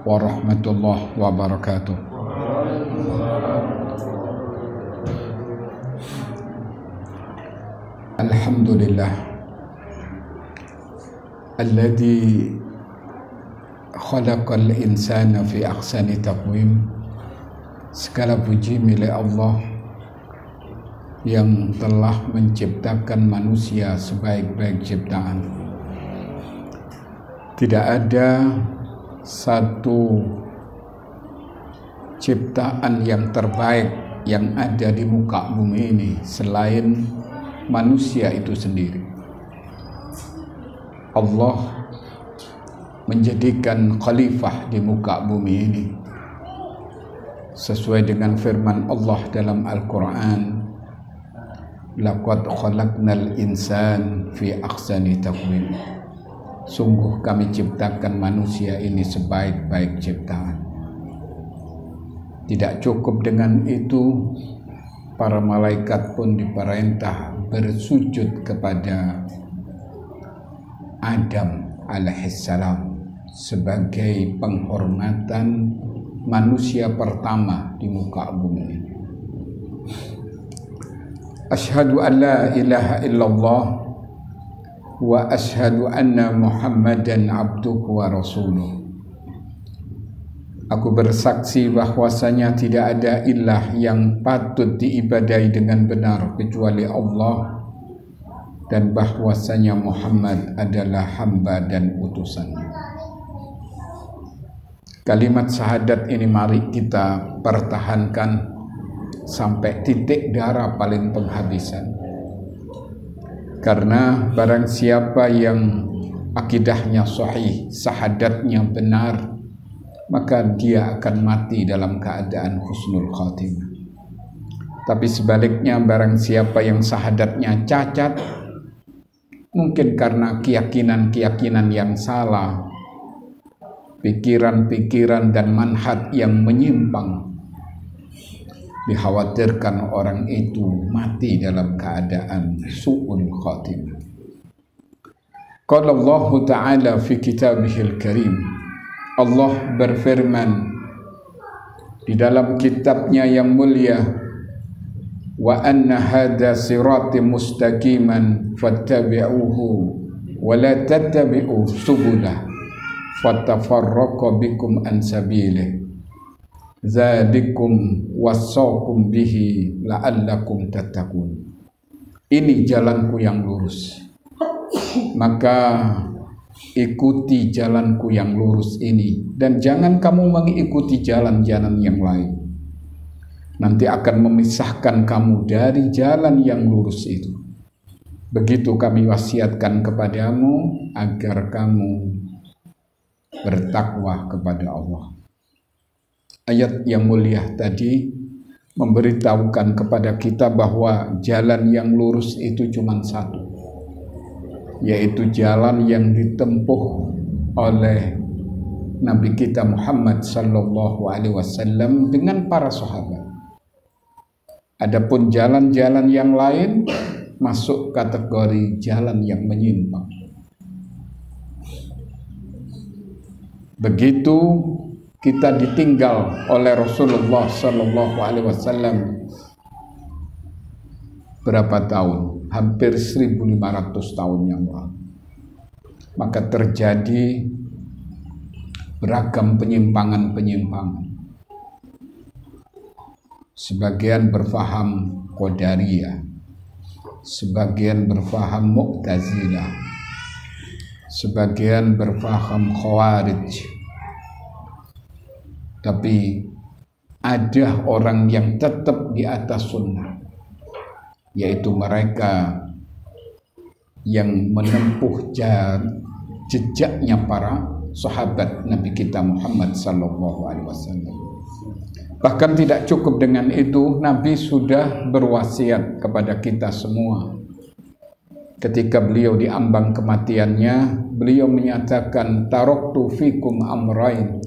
Warahmatullahi wabarakatuh. Alhamdulillah alladzi khalaqal insana fi ahsani taqwim. Segala puji milik Allah yang telah menciptakan manusia sebaik-baik ciptaan. Tidak ada satu ciptaan yang terbaik yang ada di muka bumi ini selain manusia itu sendiri. Allah menjadikan khalifah di muka bumi ini sesuai dengan firman Allah dalam Al-Quran, laqad khalaqnal insan fi ahsani taqwim. Sungguh kami ciptakan manusia ini sebaik-baik ciptaan. Tidak cukup dengan itu, para malaikat pun diperintah bersujud kepada Adam alaihissalam sebagai penghormatan manusia pertama di muka bumi ini. Asyhadu an la ilaha illallah wa asyhadu anna Muhammadan abduhu wa rasuluh. Aku bersaksi bahwasanya tidak ada ilah yang patut diibadai dengan benar kecuali Allah, dan bahwasanya Muhammad adalah hamba dan utusannya. Kalimat syahadat ini mari kita pertahankan sampai titik darah paling penghabisan. Karena barang siapa yang akidahnya sahih, syahadatnya benar, maka dia akan mati dalam keadaan husnul khatimah. Tapi sebaliknya, barang siapa yang syahadatnya cacat, mungkin karena keyakinan-keyakinan yang salah, pikiran-pikiran dan manhaj yang menyimpang, dikhawatirkan orang itu mati dalam keadaan su'ul khatimah. Qala Allah Ta'ala fi kitabihil karim. Allah berfirman di dalam kitabnya yang mulia, wa anna hadha sirati mustaqiman fattabi'uhu wa la tattabi'u subulah fatafarraqa bikum an sabilihi zalikum wassakum bihi la'allakum tattaqun. Ini jalanku yang lurus, maka ikuti jalanku yang lurus ini, dan jangan kamu mengikuti jalan-jalan yang lain. Nanti akan memisahkan kamu dari jalan yang lurus itu. Begitu kami wasiatkan kepadamu agar kamu bertakwa kepada Allah. Ayat yang mulia tadi memberitahukan kepada kita bahwa jalan yang lurus itu cuma satu, yaitu jalan yang ditempuh oleh Nabi kita Muhammad sallallahu alaihi wasallam dengan para sahabat. Adapun jalan-jalan yang lain masuk kategori jalan yang menyimpang. Begitu kita ditinggal oleh Rasulullah sallallahu alaihi wasallam berapa tahun? Hampir 1500 tahun yang lalu. Maka terjadi beragam penyimpangan-penyimpangan. Sebagian berfaham Qadariyah, sebagian berfaham Mu'tazilah, sebagian berfaham Khawarij. Tapi ada orang yang tetap di atas sunnah, yaitu mereka yang menempuh jejaknya para sahabat Nabi kita Muhammad sallallahu alaihi wasallam. Bahkan tidak cukup dengan itu, Nabi sudah berwasiat kepada kita semua. Ketika beliau diambang kematiannya, beliau menyatakan, taraktu fikum amrain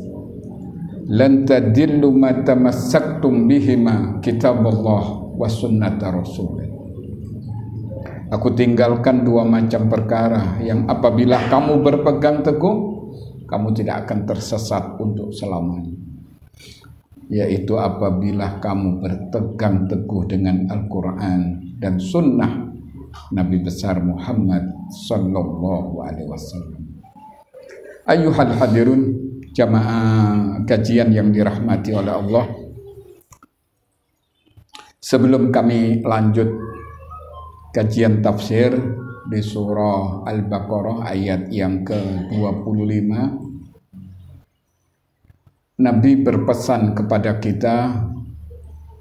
lan tadillu ma tamassaktum bihima kitaballah wa sunnata rasulih. Aku tinggalkan dua macam perkara yang apabila kamu berpegang teguh, kamu tidak akan tersesat untuk selamanya, yaitu apabila kamu berpegang teguh dengan Al-Quran dan sunnah Nabi besar Muhammad sallallahu alaihi wasallam. Ayyuhal hadirun, jamaah kajian yang dirahmati oleh Allah, sebelum kami lanjut kajian tafsir di surah Al-Baqarah ayat yang ke-25, Nabi berpesan kepada kita,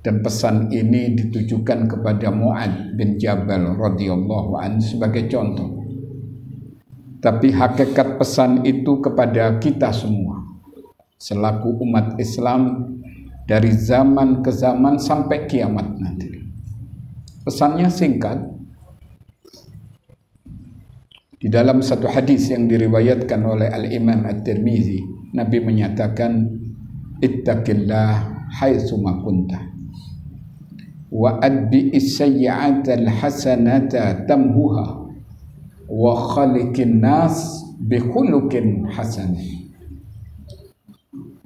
dan pesan ini ditujukan kepada Mu'adz bin Jabal radhiyallahu anhu sebagai contoh. Tapi hakikat pesan itu kepada kita semua selaku umat Islam dari zaman ke zaman sampai kiamat nanti. Pesannya singkat. Di dalam satu hadis yang diriwayatkan oleh Al-Imam At-Tirmizi, Nabi menyatakan, ittaqillah haitsu ma kunta wa adbi'is sayyi'atal hasanata tamhuha wa khaliqin nas bi khuluqin hasan.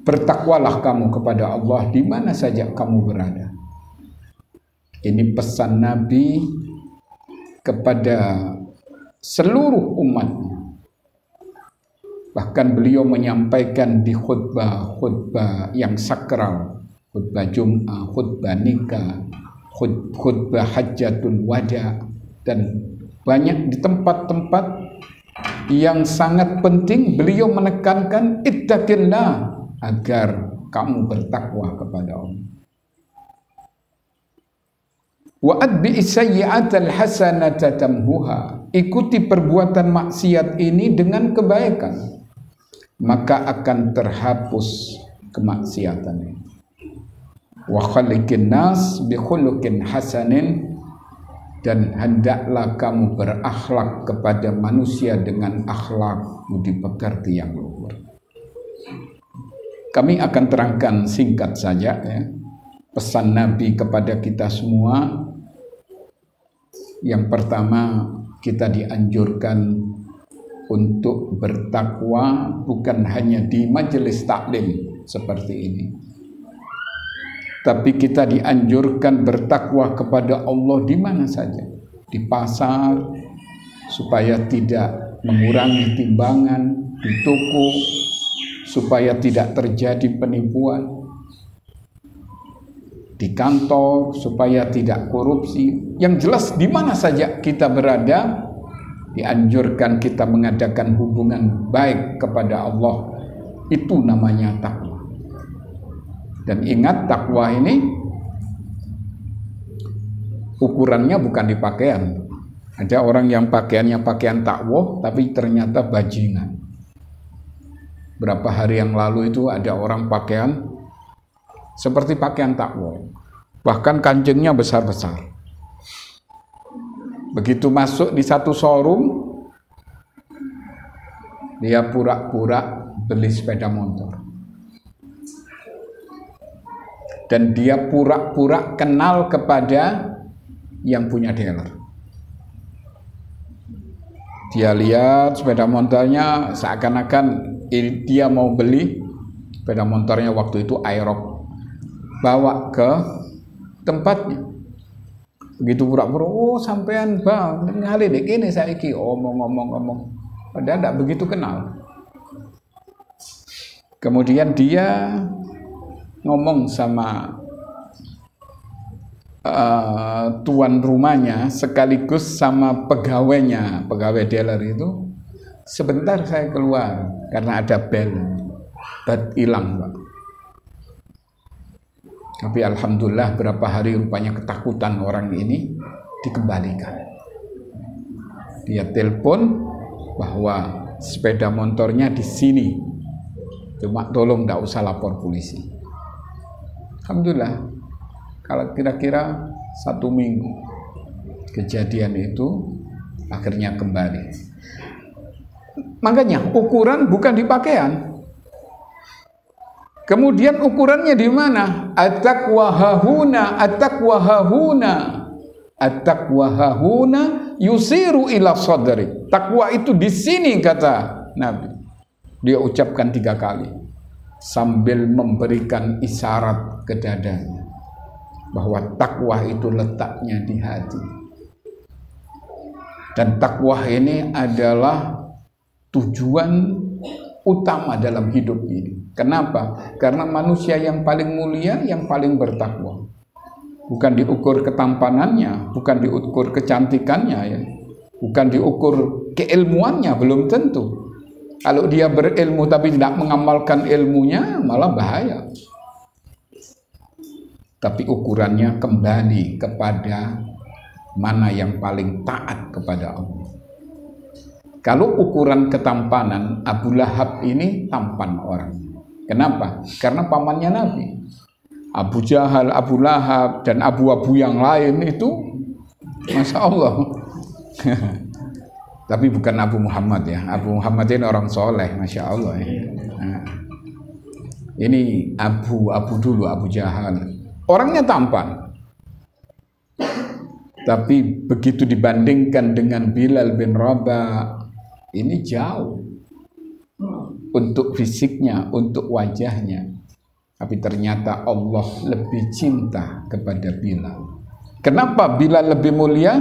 Bertakwalah kamu kepada Allah di mana saja kamu berada. Ini pesan Nabi kepada seluruh umatnya. Bahkan beliau menyampaikan di khutbah yang sakral, khutbah Jum'ah, khutbah nikah, khutbah hajjatul wada, dan banyak di tempat-tempat yang sangat penting beliau menekankan ittaqillah, agar kamu bertakwa kepada Allah. Wa adbi'is sayyi'atal hasanata tamhuha, ikuti perbuatan maksiat ini dengan kebaikan, maka akan terhapus kemaksiatan. Wa khaliqin nas bi khuluqin hasanin, dan hendaklah kamu berakhlak kepada manusia dengan akhlak budi pekerti yang luhur. Kami akan terangkan singkat saja ya, pesan Nabi kepada kita semua. Yang pertama, kita dianjurkan untuk bertakwa bukan hanya di majelis taklim seperti ini, tapi kita dianjurkan bertakwa kepada Allah di mana saja. Di pasar, supaya tidak mengurangi timbangan, di toko, supaya tidak terjadi penipuan, di kantor, supaya tidak korupsi. Yang jelas di mana saja kita berada, dianjurkan kita mengadakan hubungan baik kepada Allah. Itu namanya takwa. Dan ingat, takwa ini ukurannya bukan di pakaian. Ada orang yang pakaiannya pakaian takwa, tapi ternyata bajingan. Berapa hari yang lalu itu ada orang pakaian seperti pakaian takwa, bahkan kancingnya besar-besar. Begitu masuk di satu showroom, dia pura-pura beli sepeda motor, dan dia pura-pura kenal kepada yang punya dealer. Dia lihat sepeda motornya, seakan-akan dia mau beli sepeda motornya, waktu itu Aerox, bawa ke tempatnya. Begitu pura-pura, oh sampean bang, ngali dek ini saiki, ngomong. Padahal tidak begitu kenal. Kemudian dia ngomong sama tuan rumahnya sekaligus sama pegawainya, pegawai dealer itu, sebentar saya keluar karena ada bel, bat hilang Pak. Tapi alhamdulillah berapa hari rupanya ketakutan orang ini dikembalikan. Dia telepon bahwa sepeda motornya di sini, cuma tolong tidak usah lapor polisi. Alhamdulillah, kalau kira-kira 1 minggu kejadian itu akhirnya kembali. Makanya ukuran bukan di pakaian. Kemudian ukurannya di mana? At-taqwa hahuna, at-taqwa hahuna, at-taqwa hahuna yusiru ila sadri. Takwa itu di sini kata Nabi. dia ucapkan 3 kali sambil memberikan isyarat ke dadanya bahwa takwa itu letaknya di hati. Dan takwa ini adalah tujuan utama dalam hidup ini. Kenapa? Karena manusia yang paling mulia yang paling bertakwa. Bukan diukur ketampanannya, bukan diukur kecantikannya ya. Bukan diukur keilmuannya, belum tentu. Kalau dia berilmu tapi tidak mengamalkan ilmunya, malah bahaya. Tapi ukurannya kembali kepada mana yang paling taat kepada Allah. Kalau ukuran ketampanan, Abu Lahab ini tampan orang. Kenapa? Karena pamannya Nabi. Abu Jahal, Abu Lahab, dan abu-abu yang lain itu, Masya Allah. Tapi bukan Abu Muhammad ya. Abu Muhammad ini orang soleh, Masya Allah ya. Nah, ini Abu dulu, Abu Jahal. Orangnya tampan, tapi begitu dibandingkan dengan Bilal bin Rabah, ini jauh untuk fisiknya, untuk wajahnya. Tapi ternyata Allah lebih cinta kepada Bilal. Kenapa Bilal lebih mulia?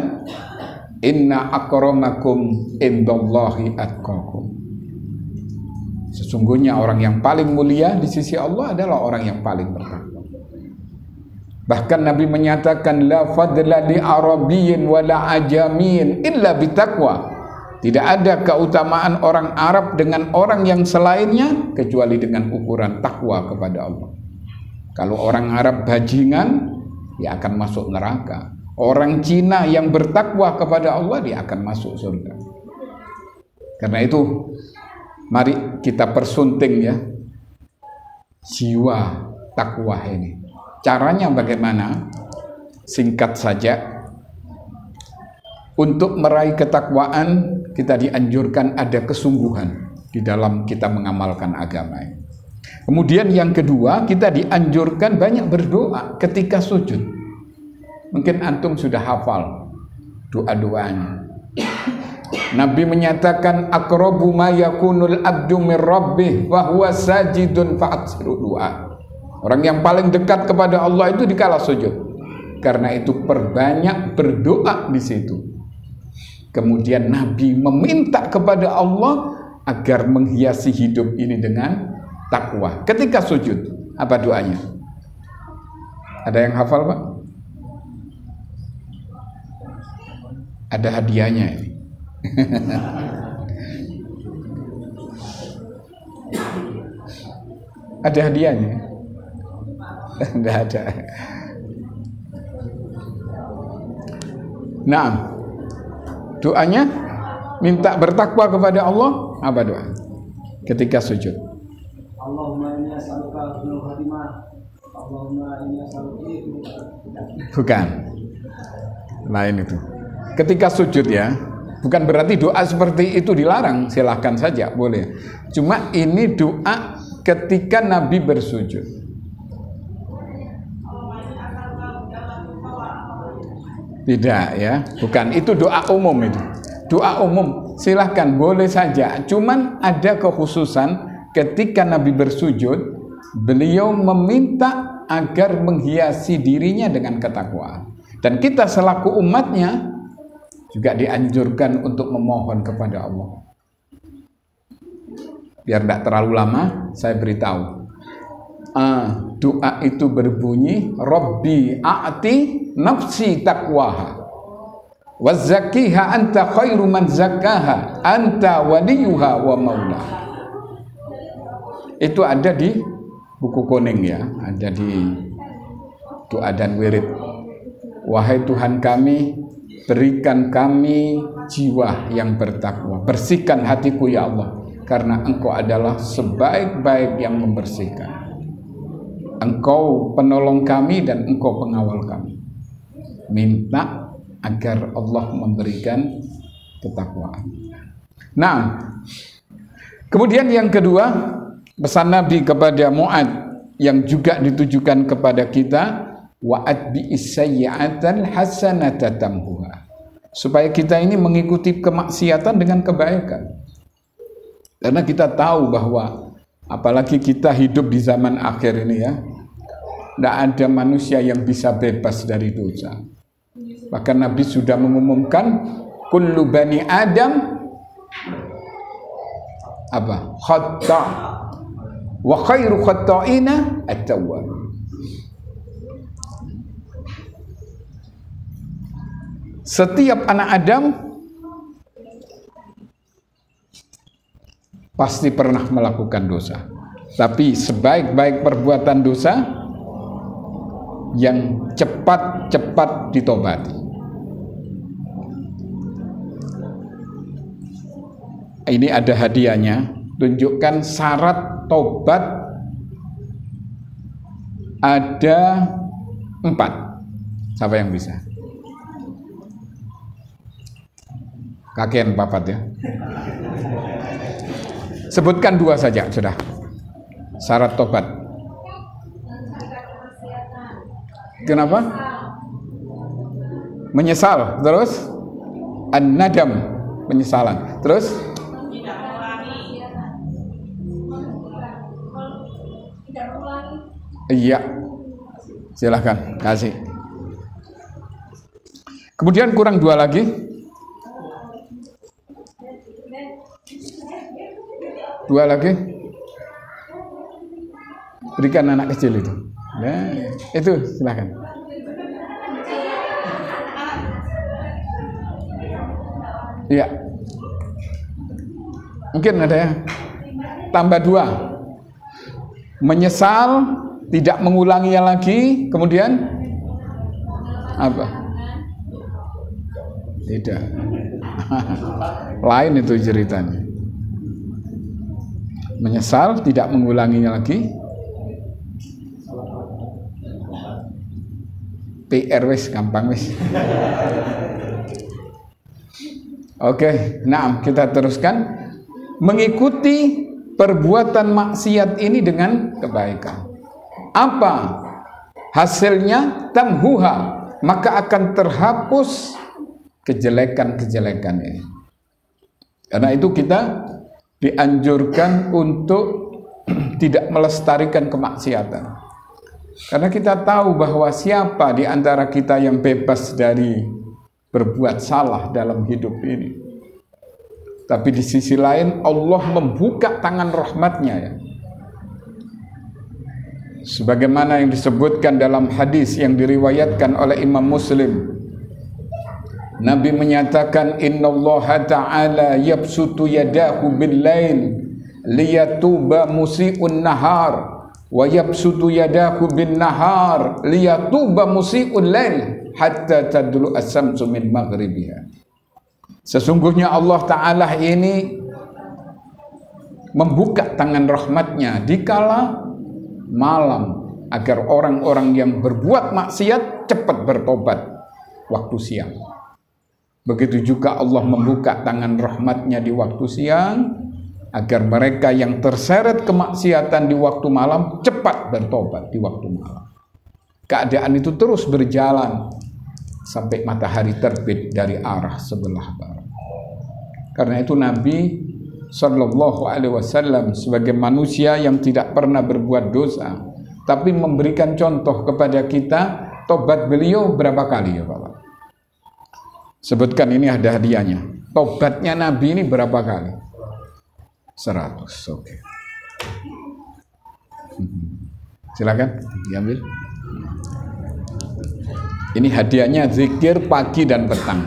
Inna akramakum indallahi atqakum. Sesungguhnya orang yang paling mulia di sisi Allah adalah orang yang paling bertakwa. Bahkan Nabi menyatakan la fadla li arabiyyin wala ajamin illa bitaqwa. Tidak ada keutamaan orang Arab dengan orang yang selainnya kecuali dengan ukuran takwa kepada Allah. Kalau orang Arab bajingan, dia akan masuk neraka. Orang Cina yang bertakwa kepada Allah, dia akan masuk surga. Karena itu mari kita persunting ya jiwa takwa ini. Caranya bagaimana? Singkat saja. Untuk meraih ketakwaan, kita dianjurkan ada kesungguhan di dalam kita mengamalkan agama ini. Kemudian yang kedua, kita dianjurkan banyak berdoa ketika sujud. Mungkin antum sudah hafal doa-doanya. Nabi menyatakan aqrabu ma yakunul abdu mir rabbih wa huwa sajidun fa'atsiru du'a. Orang yang paling dekat kepada Allah itu dikala sujud. Karena itu perbanyak berdoa di situ. Kemudian Nabi meminta kepada Allah agar menghiasi hidup ini dengan takwa. Ketika sujud, apa doanya? Ada yang hafal, Pak? Ada hadiahnya ini. Ada hadiahnya? Tidak ada. Nah, doanya minta bertakwa kepada Allah. Apa doa ketika sujud? Allahumma inni as'aluka husnul khatimah. Allahumma inni as'aluka. Bukan. Lain itu. Ketika sujud ya, bukan berarti doa seperti itu dilarang, silahkan saja, boleh. Cuma ini doa ketika Nabi bersujud. Tidak ya, bukan, itu doa umum itu. Doa umum, silahkan, boleh saja. Cuman ada kekhususan ketika Nabi bersujud, beliau meminta agar menghiasi dirinya dengan ketakwaan. Dan kita selaku umatnya juga dianjurkan untuk memohon kepada Allah. Biar tidak terlalu lama, saya beritahu. Doa itu berbunyi Rabbi a'ti nafsi taqwaha wa zakkiha anta khairu man zakkaha anta waliyuha wa maulaha. Itu ada di buku kuning ya, ada di doa dan wirid. Wahai Tuhan kami, berikan kami jiwa yang bertakwa, bersihkan hatiku ya Allah, karena Engkau adalah sebaik-baik yang membersihkan. Engkau penolong kami dan Engkau pengawal kami. Minta agar Allah memberikan ketakwaan. Nah, kemudian yang kedua, pesan Nabi kepada Mu'ad yang juga ditujukan kepada kita, wa'ad bi'is sayyi'atal hasanata tamhuha. Supaya kita ini mengikuti kemaksiatan dengan kebaikan. Karena kita tahu bahwa apalagi kita hidup di zaman akhir ini ya, tidak ada manusia yang bisa bebas dari dosa. Bahkan Nabi sudah mengumumkan kullu bani Adam apa? Khata' wa khairu khata'ina at-tawwab. Setiap anak Adam pasti pernah melakukan dosa. Tapi sebaik-baik perbuatan dosa yang cepat-cepat ditobati. Ini ada hadiahnya. Tunjukkan syarat tobat ada 4. Siapa yang bisa? Kakean papat ya. Sebutkan 2 saja sudah. Syarat tobat. Kenapa? Menyesal. Terus an-nadam, penyesalan. Terus iya. Silahkan kasih. Kemudian kurang 2 lagi. 2 lagi. Berikan anak kecil itu. Nah, itu silakan. Iya. Mungkin ada ya. Tambah 2. Menyesal, tidak mengulanginya lagi, kemudian apa? Tidak. Lain itu ceritanya. Menyesal, tidak mengulanginya lagi. PR wis gampang wis. Oke, nah kita teruskan. Mengikuti perbuatan maksiat ini dengan kebaikan. Apa hasilnya? Tamhuha, maka akan terhapus kejelekan-kejelekannya. Karena itu kita dianjurkan untuk tidak melestarikan kemaksiatan. Karena kita tahu bahwa siapa di antara kita yang bebas dari berbuat salah dalam hidup ini. Tapi di sisi lain Allah membuka tangan rahmatnya ya. Sebagaimana yang disebutkan dalam hadis yang diriwayatkan oleh Imam Muslim. Nabi menyatakan innallaha ta'ala yabsutu yadahu bil-lail liyatuba musii'un nahar wa yabsutu yadahu bin-nahar liyatuba musii'ul lail hatta tadlu as-samsu min maghribiha. Sesungguhnya Allah Ta'ala ini membuka tangan rahmatnya dikala malam agar orang-orang yang berbuat maksiat cepat bertobat waktu siang. Begitu juga Allah membuka tangan rahmatnya di waktu siang agar mereka yang terseret kemaksiatan di waktu malam cepat bertobat di waktu malam. Keadaan itu terus berjalan sampai matahari terbit dari arah sebelah barat. Karena itu Nabi Sallallahu Alaihi Wasallam sebagai manusia yang tidak pernah berbuat dosa, tapi memberikan contoh kepada kita, tobat beliau berapa kali ya Bapak? Sebutkan, ini ada hadiahnya. Tobatnya Nabi ini berapa kali? 100. Oke. Silakan diambil. Ini hadiahnya zikir pagi dan petang.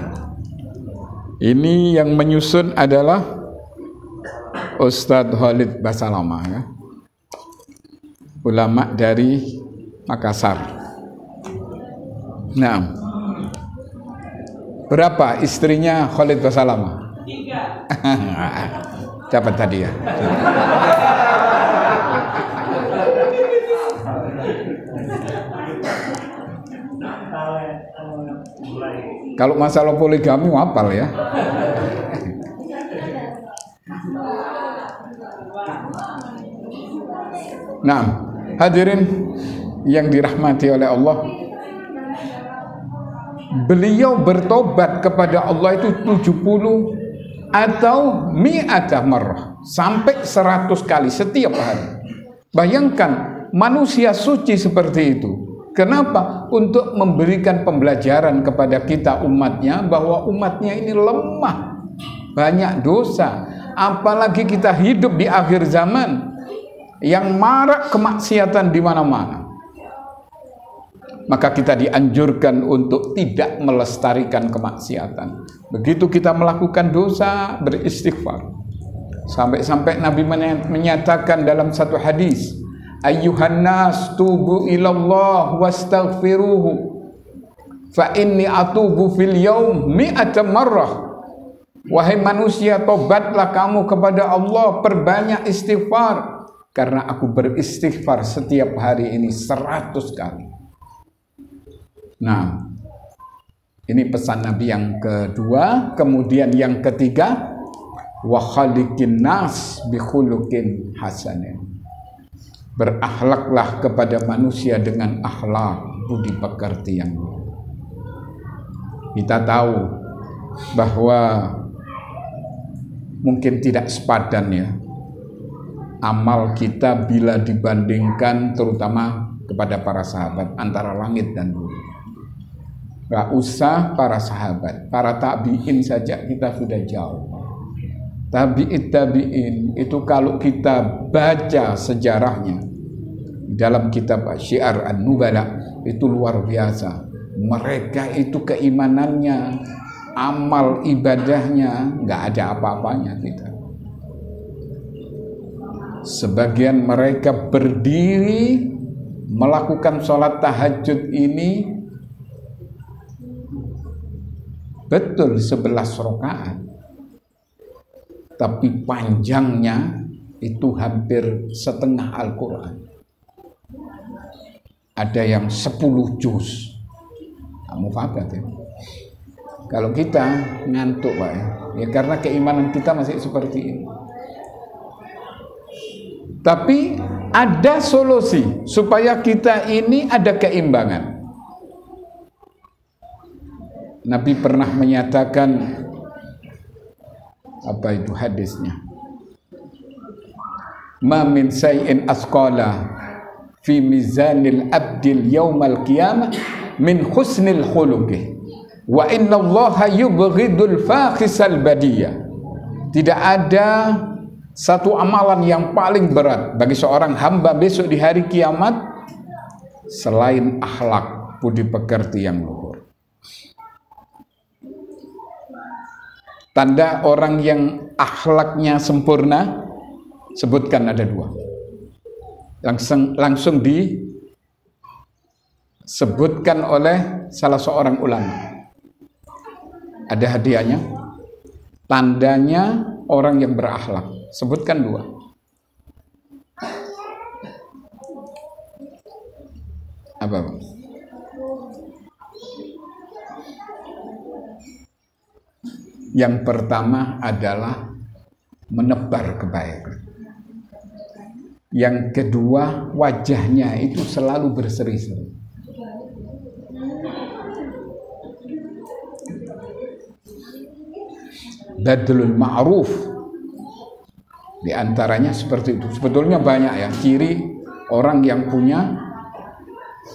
Ini yang menyusun adalah Ustadz Khalid Basalamah ya. Ulama dari Makassar. Nah, berapa istrinya Khalid Basalamah? 3. Dapat tadi ya. Kalau masalah poligami hafal ya. Nah, hadirin yang dirahmati oleh Allah, beliau bertobat kepada Allah itu 70 atau mi'atah marrah, sampai 100 kali setiap hari. Bayangkan manusia suci seperti itu. Kenapa? Untuk memberikan pembelajaran kepada kita umatnya bahwa umatnya ini lemah, banyak dosa. Apalagi kita hidup di akhir zaman yang marak kemaksiatan di mana-mana. Maka kita dianjurkan untuk tidak melestarikan kemaksiatan. Begitu kita melakukan dosa, beristighfar. Sampai-sampai Nabi menyatakan dalam satu hadis, ayyuhan nas tubu ilallah wastaghfiruhu fa inni atubu fil yaum mi'ata marrah. Wahai manusia, tobatlah kamu kepada Allah, perbanyak istighfar, karena aku beristighfar setiap hari ini 100 kali. Nah, ini pesan Nabi yang kedua. Kemudian yang ketiga, wa khaliqin nas bi khuluqin hasanin. Berakhlaklah kepada manusia dengan akhlak budi pekerti yang luhur. Kita tahu bahwa mungkin tidak sepadan ya amal kita bila dibandingkan terutama kepada para sahabat antara langit dan bumi. Gak usah para sahabat, para tabi'in saja kita sudah jauh. Tabi'in itu kalau kita baca sejarahnya dalam kitab Syiar An-Nubala itu luar biasa. Mereka itu keimanannya, amal ibadahnya gak ada apa-apanya kita. Sebagian mereka berdiri melakukan sholat tahajud ini betul 11 rakaat, tapi panjangnya itu hampir setengah Al-Quran. Ada yang 10 juz. Kamu fakat ya. Kalau kita ngantuk Pak ya karena keimanan kita masih seperti ini. Tapi ada solusi supaya kita ini ada keimbangan. Nabi pernah menyatakan, apa itu hadisnya? Ma min say'in asqala fi mizanil abdil yaumal qiyamah min husnil khuluqih wa inna allaha yubghidul fakhisal badiyah. Tidak ada satu amalan yang paling berat bagi seorang hamba besok di hari kiamat selain akhlak budi pekerti yang luhur. Tanda orang yang akhlaknya sempurna, sebutkan ada 2. Langsung disebutkan oleh salah seorang ulama. Ada hadiahnya. Tandanya orang yang berakhlak. Sebutkan 2. Apa? Yang pertama adalah menebar kebaikan. Yang kedua, wajahnya itu selalu berseri-seri. Badlul ma'ruf. Di antaranya seperti itu. Sebetulnya banyak ya ciri orang yang punya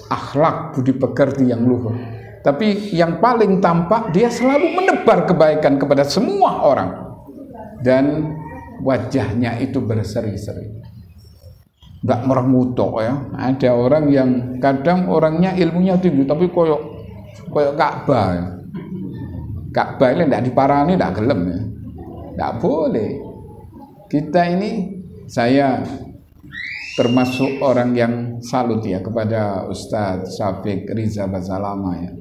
akhlak budi pekerti yang luhur. Tapi yang paling tampak dia selalu menebar kebaikan kepada semua orang. Dan wajahnya itu berseri-seri. Enggak merengutok ya. Ada orang yang kadang orangnya ilmunya tinggi tapi koyok Ka'bah ya. Ka'bah ini enggak diparani, enggak gelem ya. Enggak boleh. Kita ini, saya termasuk orang yang salut ya kepada Ustadz Syafiq Riza Bazalama ya.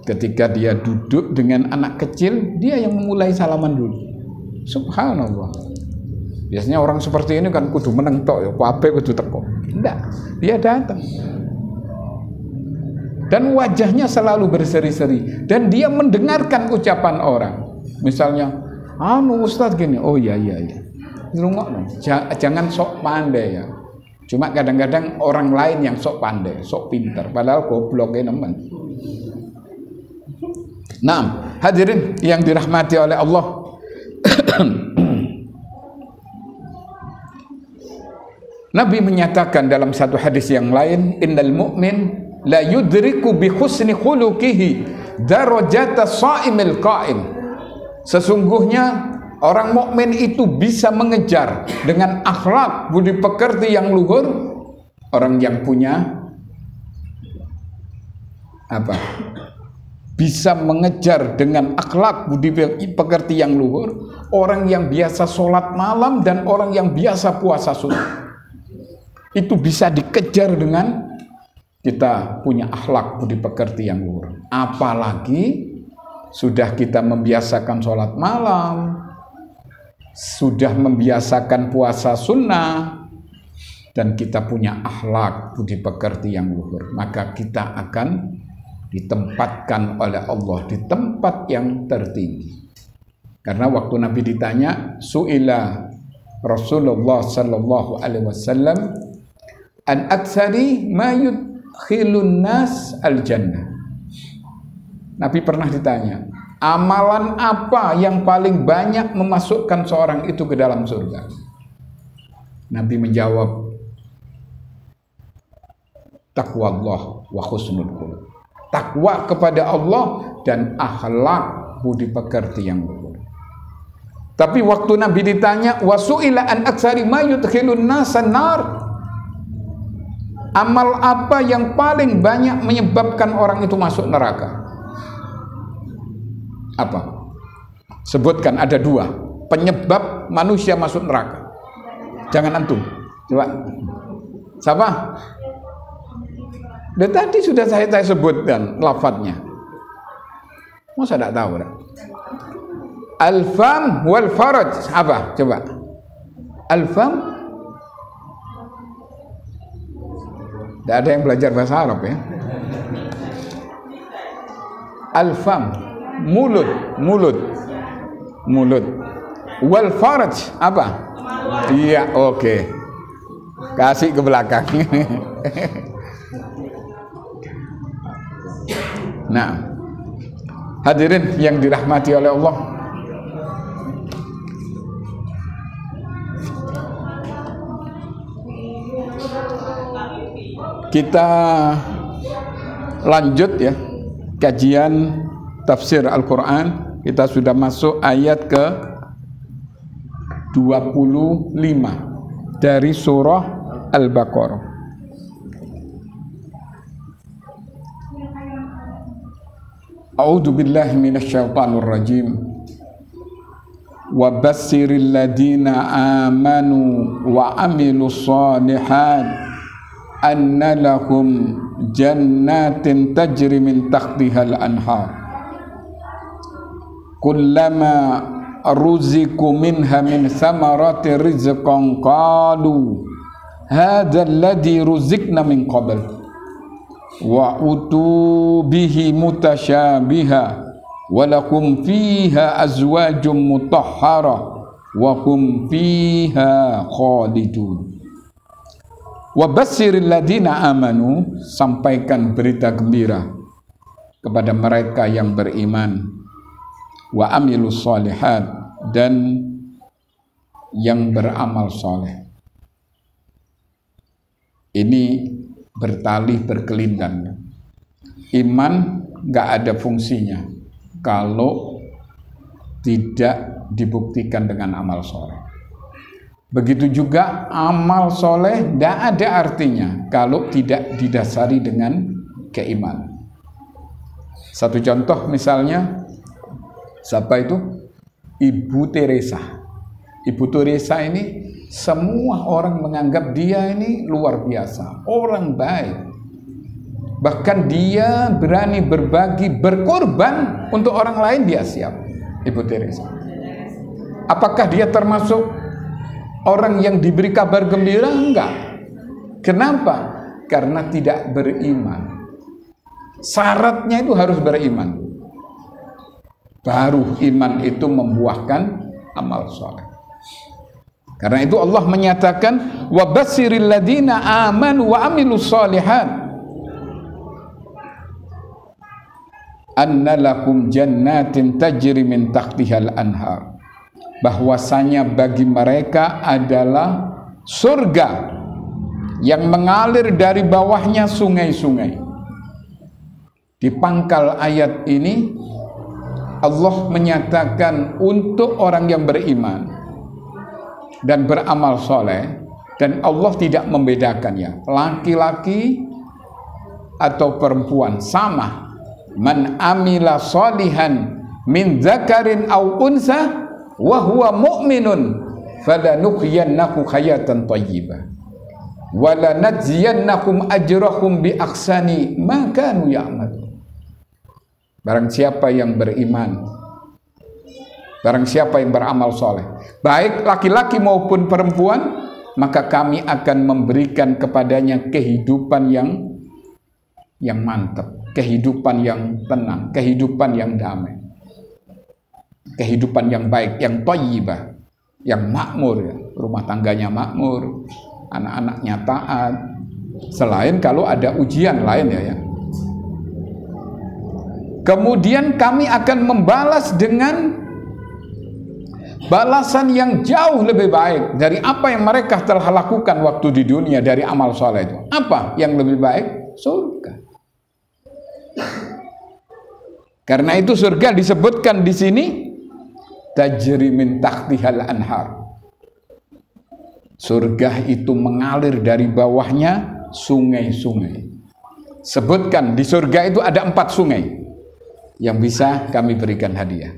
Ketika dia duduk dengan anak kecil, dia yang memulai salaman dulu. Subhanallah. Biasanya orang seperti ini kan kudu meneng tok ya, apa kudu teko. Enggak, dia datang. Dan wajahnya selalu berseri-seri dan dia mendengarkan ucapan orang. Misalnya, Ustadz gini, oh iya. Ngrungokno. Jangan sok pandai ya. Cuma kadang-kadang orang lain yang sok pandai, sok pintar, padahal gobloknya nemen. Nah, hadirin yang dirahmati oleh Allah. Nabi menyatakan dalam satu hadis yang lain, innal mu'min la yudriku bi husni khuluqihi darajata sha'imil qa'im. Sesungguhnya orang mukmin itu bisa mengejar dengan akhlak budi pekerti yang luhur orang yang punya apa? Bisa mengejar dengan akhlak budi pekerti yang luhur orang yang biasa sholat malam dan orang yang biasa puasa sunnah. Itu bisa dikejar dengan kita punya akhlak budi pekerti yang luhur. Apalagi sudah kita membiasakan sholat malam, sudah membiasakan puasa sunnah, dan kita punya akhlak budi pekerti yang luhur, maka kita akan ditempatkan oleh Allah di tempat yang tertinggi. Karena waktu Nabi ditanya, su'ila Rasulullah sallallahu alaihi wasallam an aktsari ma yudkhilun nas al jannah. Nabi pernah ditanya, amalan apa yang paling banyak memasukkan seorang itu ke dalam surga? Nabi menjawab, taqwallah wa husnul khuluq. Takwa kepada Allah dan akhlak budi pekerti yang luhur. Tapi waktu Nabi ditanya, wasu'ila an aktsari ma yudkhilun nas an-nar, amal apa yang paling banyak menyebabkan orang itu masuk neraka? Apa? Sebutkan, ada 2 penyebab manusia masuk neraka. Jangan antum. Coba. Siapa? Dan tadi sudah saya sebutkan lafadznya. Masa tidak tahu dah? Al-fam wal faraj. Apa? Coba. Al-fam. Tidak ada yang belajar bahasa Arab ya. Al-fam, mulut. Wal faraj, apa? Iya, oke. Kasih ke belakang. Nah, hadirin yang dirahmati oleh Allah, kita lanjut ya kajian tafsir Al-Quran. Kita sudah masuk ayat ke 25 dari surah Al-Baqarah. A'udzu billahi minasyaitonir rajim. Wa bassiril ladina amanu wa amilus shalihat anna lahum jannatin tajri min tahtihal anhar kullama ruziqu minha min thamarati rizqan qalu hadha alladhi ruziqna min qabl wa utu bihi mutasyabiha wa lakum fiha azwajum mutahhara wa hum fiha khalidun. Wa basyiril ladina amanu, sampaikan berita gembira kepada mereka yang beriman, wa amilus shalihat, dan yang beramal soleh. Ini bertali berkelindang. Iman gak ada fungsinya kalau tidak dibuktikan dengan amal soleh. Begitu juga amal soleh tidak ada artinya kalau tidak didasari dengan keimanan. Satu contoh misalnya, siapa itu? Ibu Teresa. Ibu Teresa ini semua orang menganggap dia ini luar biasa, orang baik. Bahkan dia berani berbagi, berkorban untuk orang lain, dia siap. Ibu Teresa. Apakah dia termasuk orang yang diberi kabar gembira? Enggak. Kenapa? Karena tidak beriman. Syaratnya itu harus beriman. Baru iman itu membuahkan amal soleh. Karena itu Allah menyatakan, wa basyiril ladina amanu wa amilus shalihat anna lakum jannatin tajri min tahtihal anhar, bahwasanya bagi mereka adalah surga yang mengalir dari bawahnya sungai-sungai. Di pangkal ayat ini Allah menyatakan untuk orang yang beriman dan beramal soleh, dan Allah tidak membedakannya laki-laki atau perempuan, sama. Man amila solihan min dzakarin aw unsa wa huwa mu'minun falanuhyiyannahu hayatan thayyibah wa lanajziyannakum ajrahum bi ahsani ma kanu ya'malun. Barang siapa yang beriman, barang siapa yang beramal soleh, baik laki-laki maupun perempuan, maka kami akan memberikan kepadanya kehidupan yang mantap, kehidupan yang tenang, kehidupan yang damai, kehidupan yang baik, yang thayyibah, yang makmur, ya. Rumah tangganya makmur, anak-anaknya taat, selain kalau ada ujian lain ya. Kemudian kami akan membalas dengan balasan yang jauh lebih baik dari apa yang mereka telah lakukan waktu di dunia dari amal soleh itu. Apa yang lebih baik? Surga. Karena itu surga disebutkan di sini tajri min tahtihal anhar. Surga itu mengalir dari bawahnya sungai-sungai. Sebutkan di surga itu ada 4 sungai yang bisa kami berikan hadiah.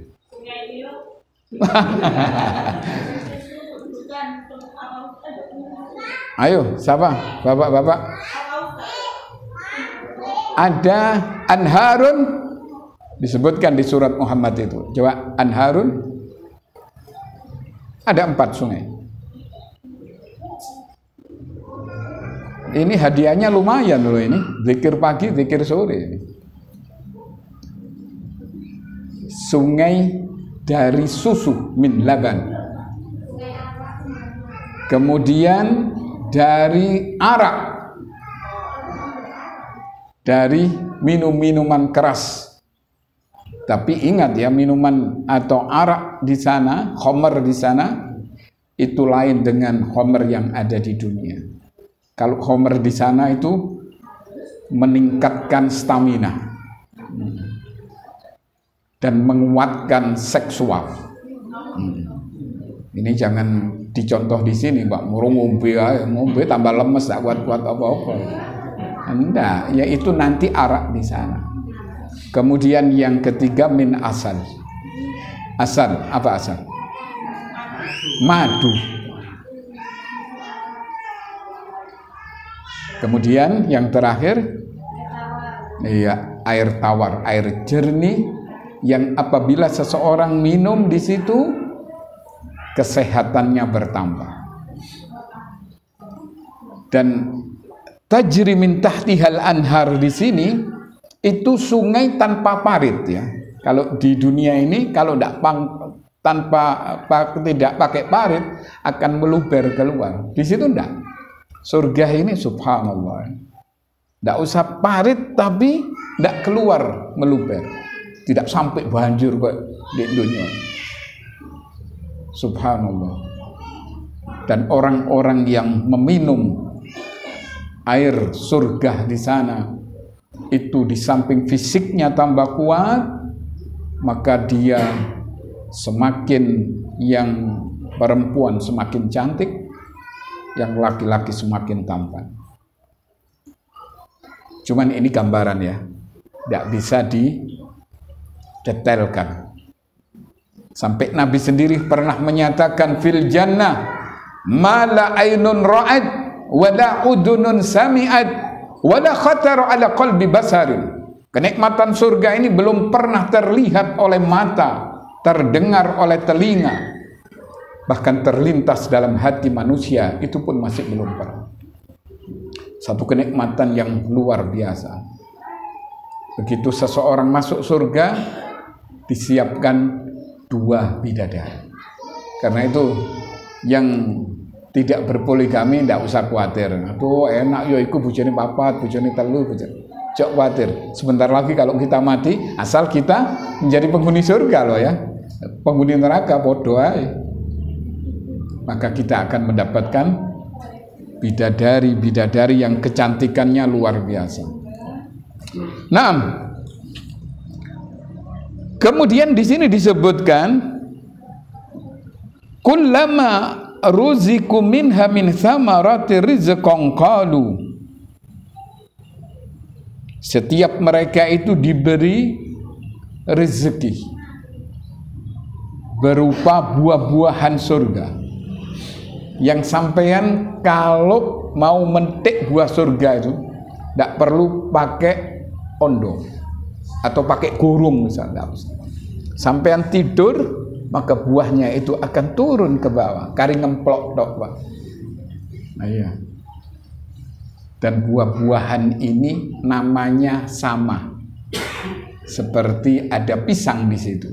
Ayo, siapa? Bapak-bapak. Ada anharun disebutkan di surat Muhammad itu. Coba anharun. Ada 4 sungai. Ini hadiahnya lumayan loh ini. Zikir pagi, zikir sore ini. Sungai dari susu min laban, kemudian dari arak, dari minuman keras. Tapi ingat ya, minuman atau arak di sana, khamr di sana itu lain dengan khamr yang ada di dunia. Kalau khamr di sana itu meningkatkan stamina dan menguatkan seksual. Ini jangan dicontoh di sini, Mbak. Ngombe tambah lemes, tak kuat-kuat apa-apa. Enggak, yaitu nanti arak di sana. Kemudian yang ketiga min asal. Asal, apa asal? Madu. Kemudian yang terakhir, iya, air tawar, air jernih, yang apabila seseorang minum di situ kesehatannya bertambah. Dan tajri min tahtihal anhar di sini itu sungai tanpa parit ya. Kalau di dunia ini kalau tidak pakai parit akan meluber keluar. Di situ enggak. Surga ini subhanallah. Tidak usah parit tapi tidak keluar meluber. Tidak sampai banjir kok di dunia. Subhanallah. Dan orang-orang yang meminum air surga di sana itu di samping fisiknya tambah kuat, maka dia semakin, yang perempuan semakin cantik, yang laki-laki semakin tampan. Cuman ini gambaran ya, tidak bisa didetailkan. Sampai Nabi sendiri pernah menyatakan fil jannah ma la ainun ra'at wa la udunun sami'at wa la khatar ala qalbi basarin. Kenikmatan surga ini belum pernah terlihat oleh mata, terdengar oleh telinga, bahkan terlintas dalam hati manusia, itu pun masih belum pernah. Satu kenikmatan yang luar biasa. Begitu seseorang masuk surga, disiapkan 2 bidadari. Karena itu yang tidak berpoligami tidak usah khawatir. Aduh enak yo iku bojone 4, bojone 3, bojone. Jangan khawatir. Sebentar lagi kalau kita mati, asal kita menjadi penghuni surga loh ya. Penghuni neraka bodoh aja. Maka kita akan mendapatkan bidadari yang kecantikannya luar biasa. Nah, kemudian di sini disebutkan kullama ruziku minha min thamarati rizqan qalu, setiap mereka itu diberi rezeki berupa buah-buahan surga, yang sampean kalau mau metik buah surga itu tidak perlu pakai ondo atau pakai gurung misalnya. Sampean tidur maka buahnya itu akan turun ke bawah, kari ngemplok tok, Pak. Nah, iya. Dan buah-buahan ini namanya sama, seperti ada pisang di situ,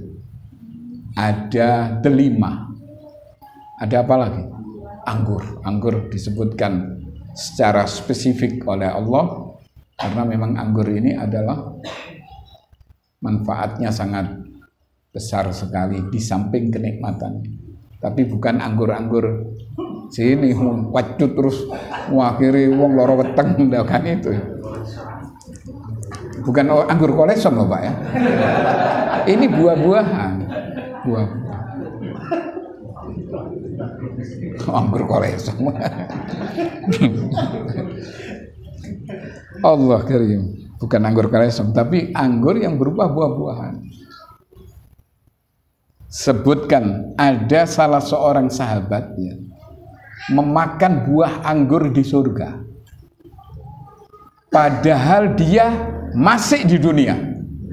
ada delima, ada apa lagi? Anggur disebutkan secara spesifik oleh Allah karena memang anggur ini adalah manfaatnya sangat besar sekali di samping kenikmatan. Tapi bukan anggur-anggur sini wacut terus akhiri wong loro weteng, kan itu. Bukan anggur kolesom loh, Pak ya. Ini buah-buahan. Anggur kolesom. Allah karim, bukan anggur kolesom, tapi anggur yang berupa buah-buahan. Sebutkan ada salah seorang sahabatnya memakan buah anggur di surga, padahal dia masih di dunia.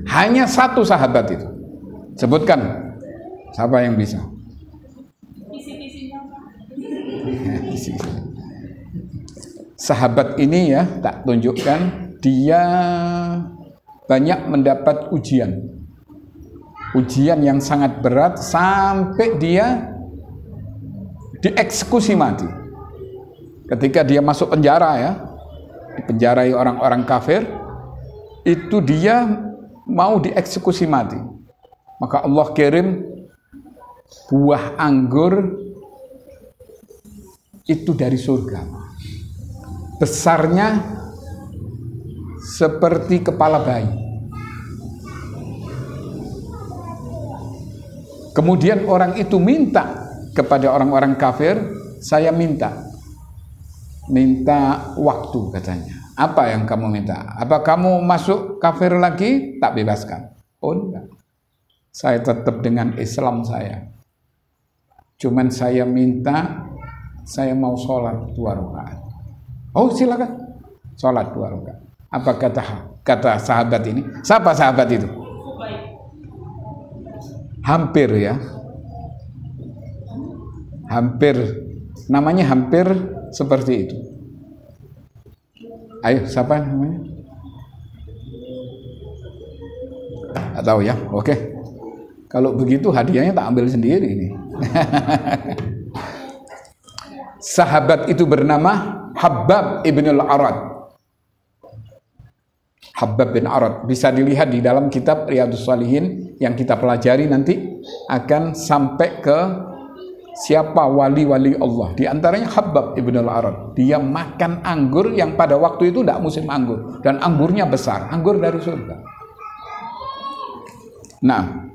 Hanya satu sahabat itu. Sebutkan, siapa yang bisa? Sahabat ini ya, tak tunjukkan, dia banyak mendapat ujian yang sangat berat sampai dia dieksekusi mati. Ketika dia masuk penjara ya, dipenjarai orang-orang kafir, itu dia mau dieksekusi mati. Maka Allah kirim buah anggur itu dari surga. Besarnya seperti kepala bayi. Kemudian orang itu minta kepada orang-orang kafir, saya minta waktu, katanya. Apa yang kamu minta? Apa kamu masuk kafir lagi? Tak bebaskan. Oh enggak, saya tetap dengan Islam saya. Cuman saya minta, saya mau sholat 2 rakaat. Oh silakan, sholat 2 rakaat. Apa kata sahabat ini? Siapa sahabat itu? Hampir ya, namanya hampir seperti itu. Ayo, siapa namanya? Nggak tahu ya. Oke, kalau begitu hadiahnya tak ambil sendiri nih. Sahabat itu bernama Habbab ibn al-Arad. Habbab bin Arad bisa dilihat di dalam kitab Riyadhus Shalihin yang kita pelajari nanti, akan sampai ke siapa wali-wali Allah. Di antaranya Habbab ibn al-Arad. Dia makan anggur yang pada waktu itu tidak musim anggur, dan anggurnya besar, anggur dari surga. Nah,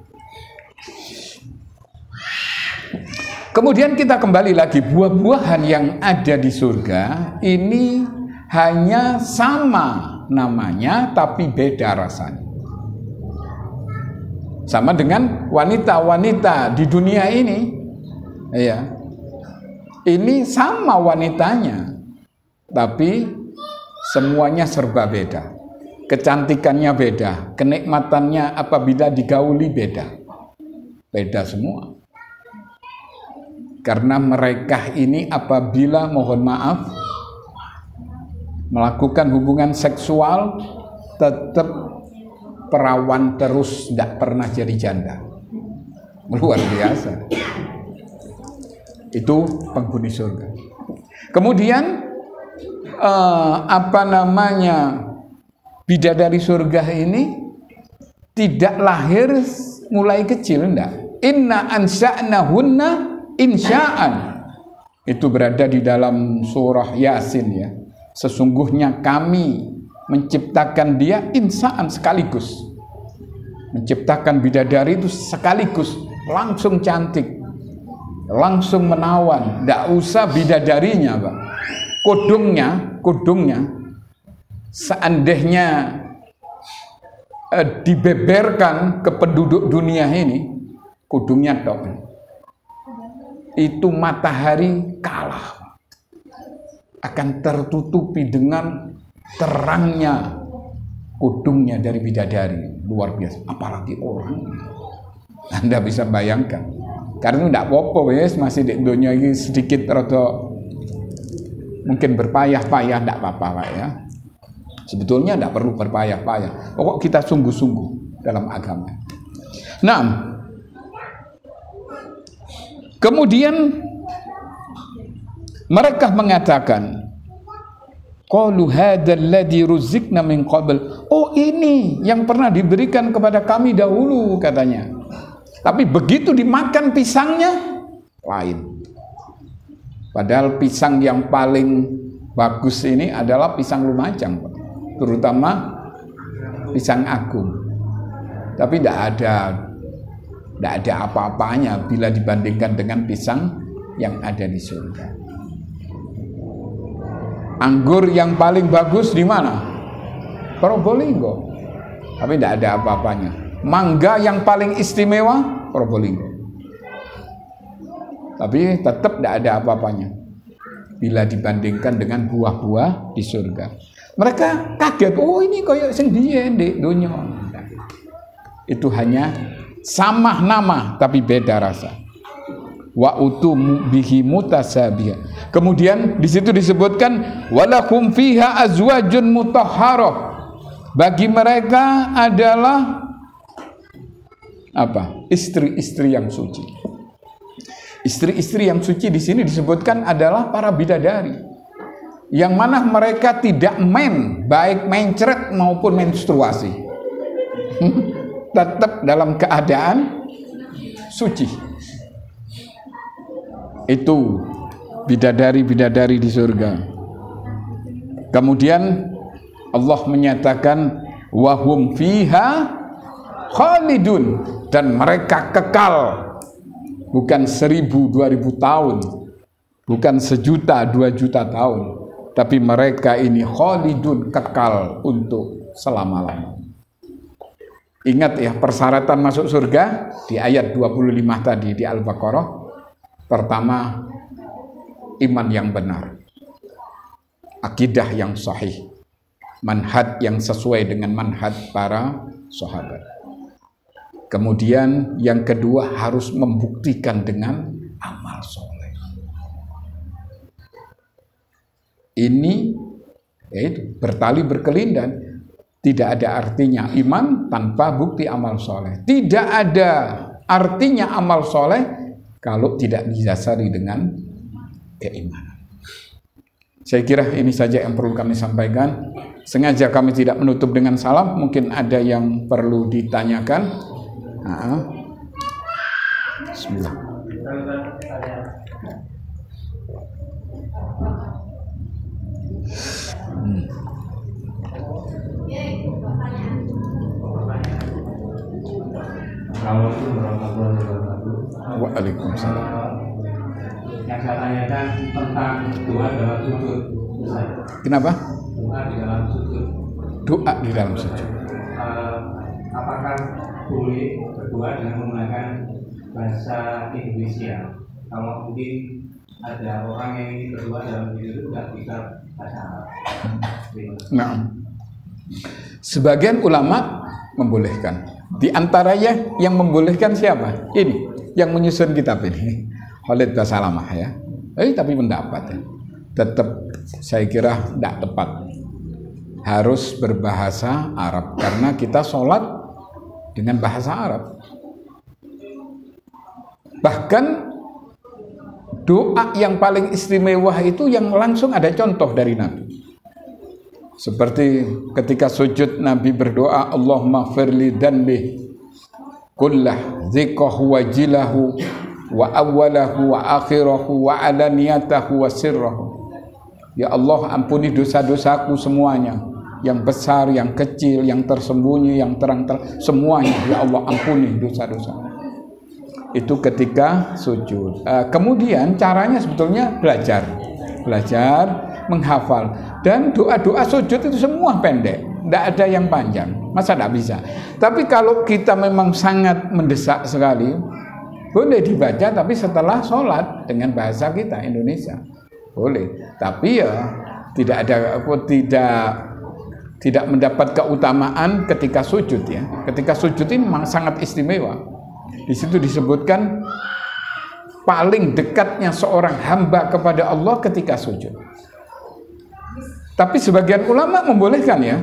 kemudian kita kembali lagi, buah-buahan yang ada di surga ini hanya sama namanya tapi beda rasanya. Sama dengan wanita-wanita di dunia ini, ya, ini sama wanitanya, tapi semuanya serba beda. Kecantikannya beda, kenikmatannya apabila digauli beda semua. Karena mereka ini apabila, mohon maaf, melakukan hubungan seksual tetap perawan terus, tidak pernah jadi janda. Luar biasa. Itu penghuni surga. Kemudian bidadari surga ini tidak lahir mulai kecil, enggak. Inna ansha'nahunna insya'an. Itu berada di dalam surah Yasin ya. Sesungguhnya kami menciptakan dia insaan sekaligus. Menciptakan bidadari itu sekaligus, langsung cantik, langsung menawan. Tidak usah bidadarinya, Pak. Kudungnya seandainya dibeberkan ke penduduk dunia ini, kudungnya tok, itu matahari kalah, akan tertutupi dengan terangnya kudungnya dari bidadari. Luar biasa, apalagi orang. Anda bisa bayangkan, karena tidak apa-apa wes, masih di dunia ini sedikit rada mungkin berpayah-payah, tidak apa-apa Pak ya. Sebetulnya tidak perlu berpayah-payah. Pokok kita sungguh-sungguh dalam agama. Nah, kemudian mereka mengatakan, qalu hadzal ladzi ruziqna min qabl. Oh, ini yang pernah diberikan kepada kami dahulu katanya. Tapi begitu dimakan pisangnya lain. Padahal pisang yang paling bagus ini adalah pisang Lumajang, Pak. Terutama pisang agung. Tapi tidak ada apa-apanya bila dibandingkan dengan pisang yang ada di surga. Anggur yang paling bagus di mana? Probolinggo. Tapi tidak ada apa-apanya. Mangga yang paling istimewa Probolinggo. Tapi tetap tidak ada apa-apanya bila dibandingkan dengan buah-buah di surga. Mereka kaget, oh ini koyo sing biyen di dunya. Itu hanya sama nama tapi beda rasa. Wa utu bihi mutasabiha. Kemudian di situ disebutkan walakum fiha azwajun mutahharah. Bagi mereka adalah apa? Istri-istri yang suci. Istri-istri yang suci di sini disebutkan adalah para bidadari. Yang mana mereka tidak baik mencret maupun menstruasi. Tetap dalam keadaan suci. Itu bidadari-bidadari di surga. Kemudian Allah menyatakan wahum fiha khalidun, dan mereka kekal. Bukan 1000, 2000 tahun, bukan 1.000.000, 2.000.000 tahun, tapi mereka ini khalidun, kekal untuk selama-lamanya. Ingat ya, persyaratan masuk surga di ayat 25 tadi di Al-Baqarah. Pertama, iman yang benar, akidah yang sahih, manhaj yang sesuai dengan manhaj para sahabat. Kemudian yang kedua harus membuktikan dengan amal soleh. Ini bertali berkelindan. Tidak ada artinya iman tanpa bukti amal soleh. Tidak ada artinya amal soleh kalau tidak didasari dengan keimanan. Saya kira ini saja yang perlu kami sampaikan. Sengaja kami tidak menutup dengan salam. Mungkin ada yang perlu ditanyakan. Bismillah. Assalamualaikum warahmatullahi wabarakatuh. Waalaikumsalam. Yang saya tanyakan tentang doa dalam sujud. Kenapa? Doa di dalam sujud. Doa di dalam sujud. Apakah boleh berdoa dengan menggunakan bahasa Indonesia? Kalau mungkin ada orang yang ingin berdoa dalam sujud itu tidak bisa bahasa Arab. Nah, sebagian ulama membolehkan. Di antaranya yang membolehkan siapa? Ini yang menyusun kitab ini, Khalid Basalamah ya. Tapi pendapat ya, tetap saya kira tidak tepat. Harus berbahasa Arab karena kita sholat dengan bahasa Arab. Bahkan doa yang paling istimewa itu yang langsung ada contoh dari Nabi. Seperti ketika sujud Nabi berdoa, Allahumma firli dhanbi kullah dzikahu wajilahu wa awwalahu wa akhirahu wa alaniyatahu wa sirrahu. Ya Allah, ampuni dosa-dosaku semuanya, yang besar, yang kecil, yang tersembunyi, yang terang-terang, semuanya. Ya Allah, ampuni dosa-dosa. Itu ketika sujud. Kemudian caranya sebetulnya belajar menghafal, dan doa-doa sujud itu semua pendek, tidak ada yang panjang. Masa tidak bisa? Tapi kalau kita memang sangat mendesak sekali, boleh dibaca tapi setelah sholat dengan bahasa kita Indonesia, boleh. Tapi ya tidak mendapat keutamaan ketika sujud ya. Ketika sujud ini memang sangat istimewa. Di situ disebutkan paling dekatnya seorang hamba kepada Allah ketika sujud. Tapi sebagian ulama membolehkan ya,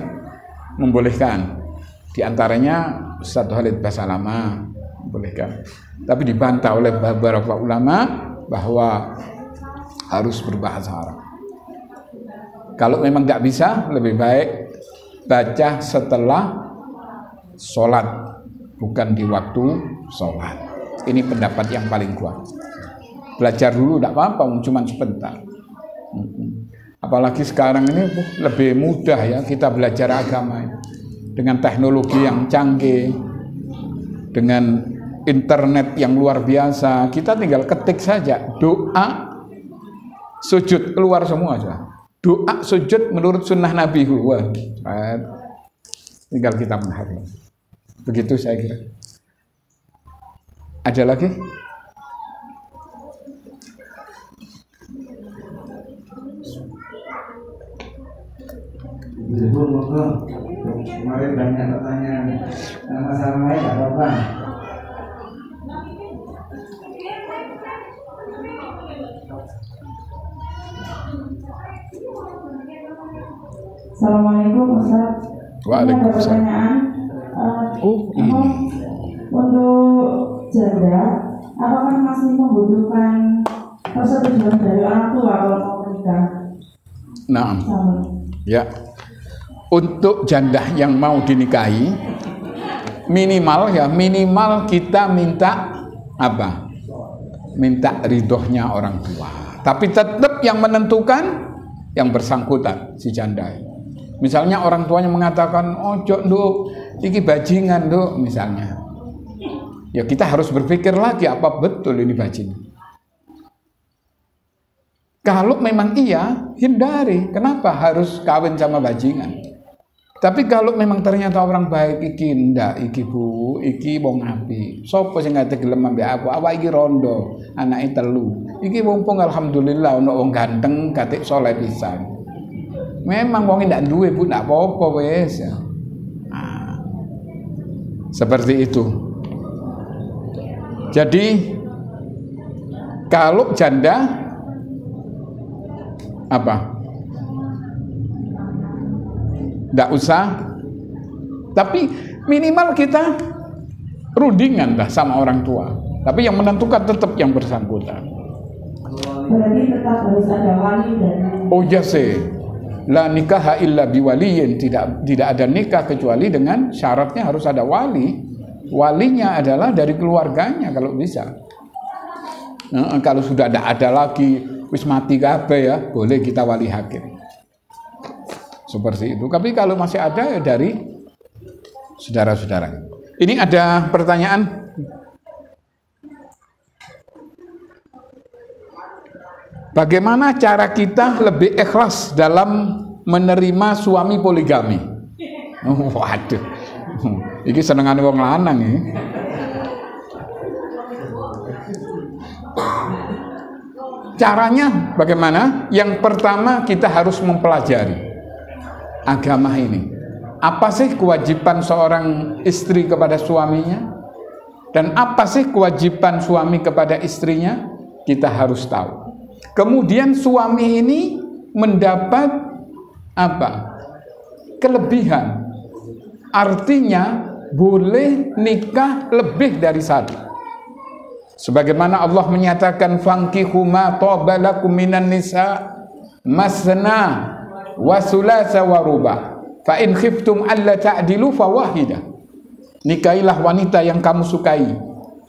membolehkan. Di antaranya Ustaz Khalid Basalamah membolehkan. Tapi dibantah oleh beberapa ulama bahwa harus berbahasa Arab. Kalau memang tidak bisa, lebih baik baca setelah sholat, bukan di waktu sholat. Ini pendapat yang paling kuat. Belajar dulu tidak apa-apa, cuma sebentar. Apalagi sekarang ini lebih mudah ya kita belajar agama dengan teknologi yang canggih, dengan internet yang luar biasa. Kita tinggal ketik saja doa sujud, keluar semua saja. Doa sujud menurut sunnah Nabi, tinggal kita menghafal. Begitu saya kira. Ada lagi? Ibu, kemarin banyak pertanyaan. Masalah lain tidak apa-apa. Assalamualaikum Ustaz. Waalaikumsalam. Ini untuk janda, apakah masih membutuhkan persetujuan dari orang tua kalau mau menikah? Nah, ya. Untuk janda yang mau dinikahi, minimal kita minta apa? Minta ridhonya orang tua. Tapi tetap yang menentukan yang bersangkutan, si janda. Misalnya orang tuanya mengatakan, ojo nduk, iki bajingan nduk, misalnya. Ya kita harus berpikir lagi, apa betul ini bajingan. Kalau memang iya, hindari. Kenapa harus kawin sama bajingan? Tapi kalau memang ternyata orang baik, iki ndak, iki bu, iki wong apik. Sopo sing ngate gelem ambek aku? Awak iki rondo, anake telu. Iki mumpung alhamdulillah ono wong ganteng, katik soleh pisan. Memang wong ndak duwe bu, ndak apa-apa wis. Nah, seperti itu. Jadi kalau janda apa? Tidak usah, tapi minimal kita rundingan lah sama orang tua. Tapi yang menentukan tetap yang bersangkutan. Berarti tetap harus ada wali dan. Oh ya sih, la nikah illa biwaliyin, tidak ada nikah kecuali dengan syaratnya harus ada wali. Walinya adalah dari keluarganya kalau bisa. Nah, kalau sudah tidak ada lagi, wis mati kabeh ya, boleh kita wali hakim. Seperti itu. Tapi kalau masih ada ya dari saudara-saudara. Ini ada pertanyaan. Bagaimana cara kita lebih ikhlas dalam menerima suami poligami? Waduh. Ini senengane wong lanang ya. Caranya bagaimana? Yang pertama kita harus mempelajari agama ini. Apa sih kewajiban seorang istri kepada suaminya? Dan apa sih kewajiban suami kepada istrinya? Kita harus tahu. Kemudian suami ini mendapat apa? Kelebihan. Artinya boleh nikah lebih dari satu. Sebagaimana Allah menyatakan fankihu ma taba lakum minan nisa masna wa thulatha wa ruba' fa in khiftum alla ta'dilu fawahidah. Nikahilah wanita yang kamu sukai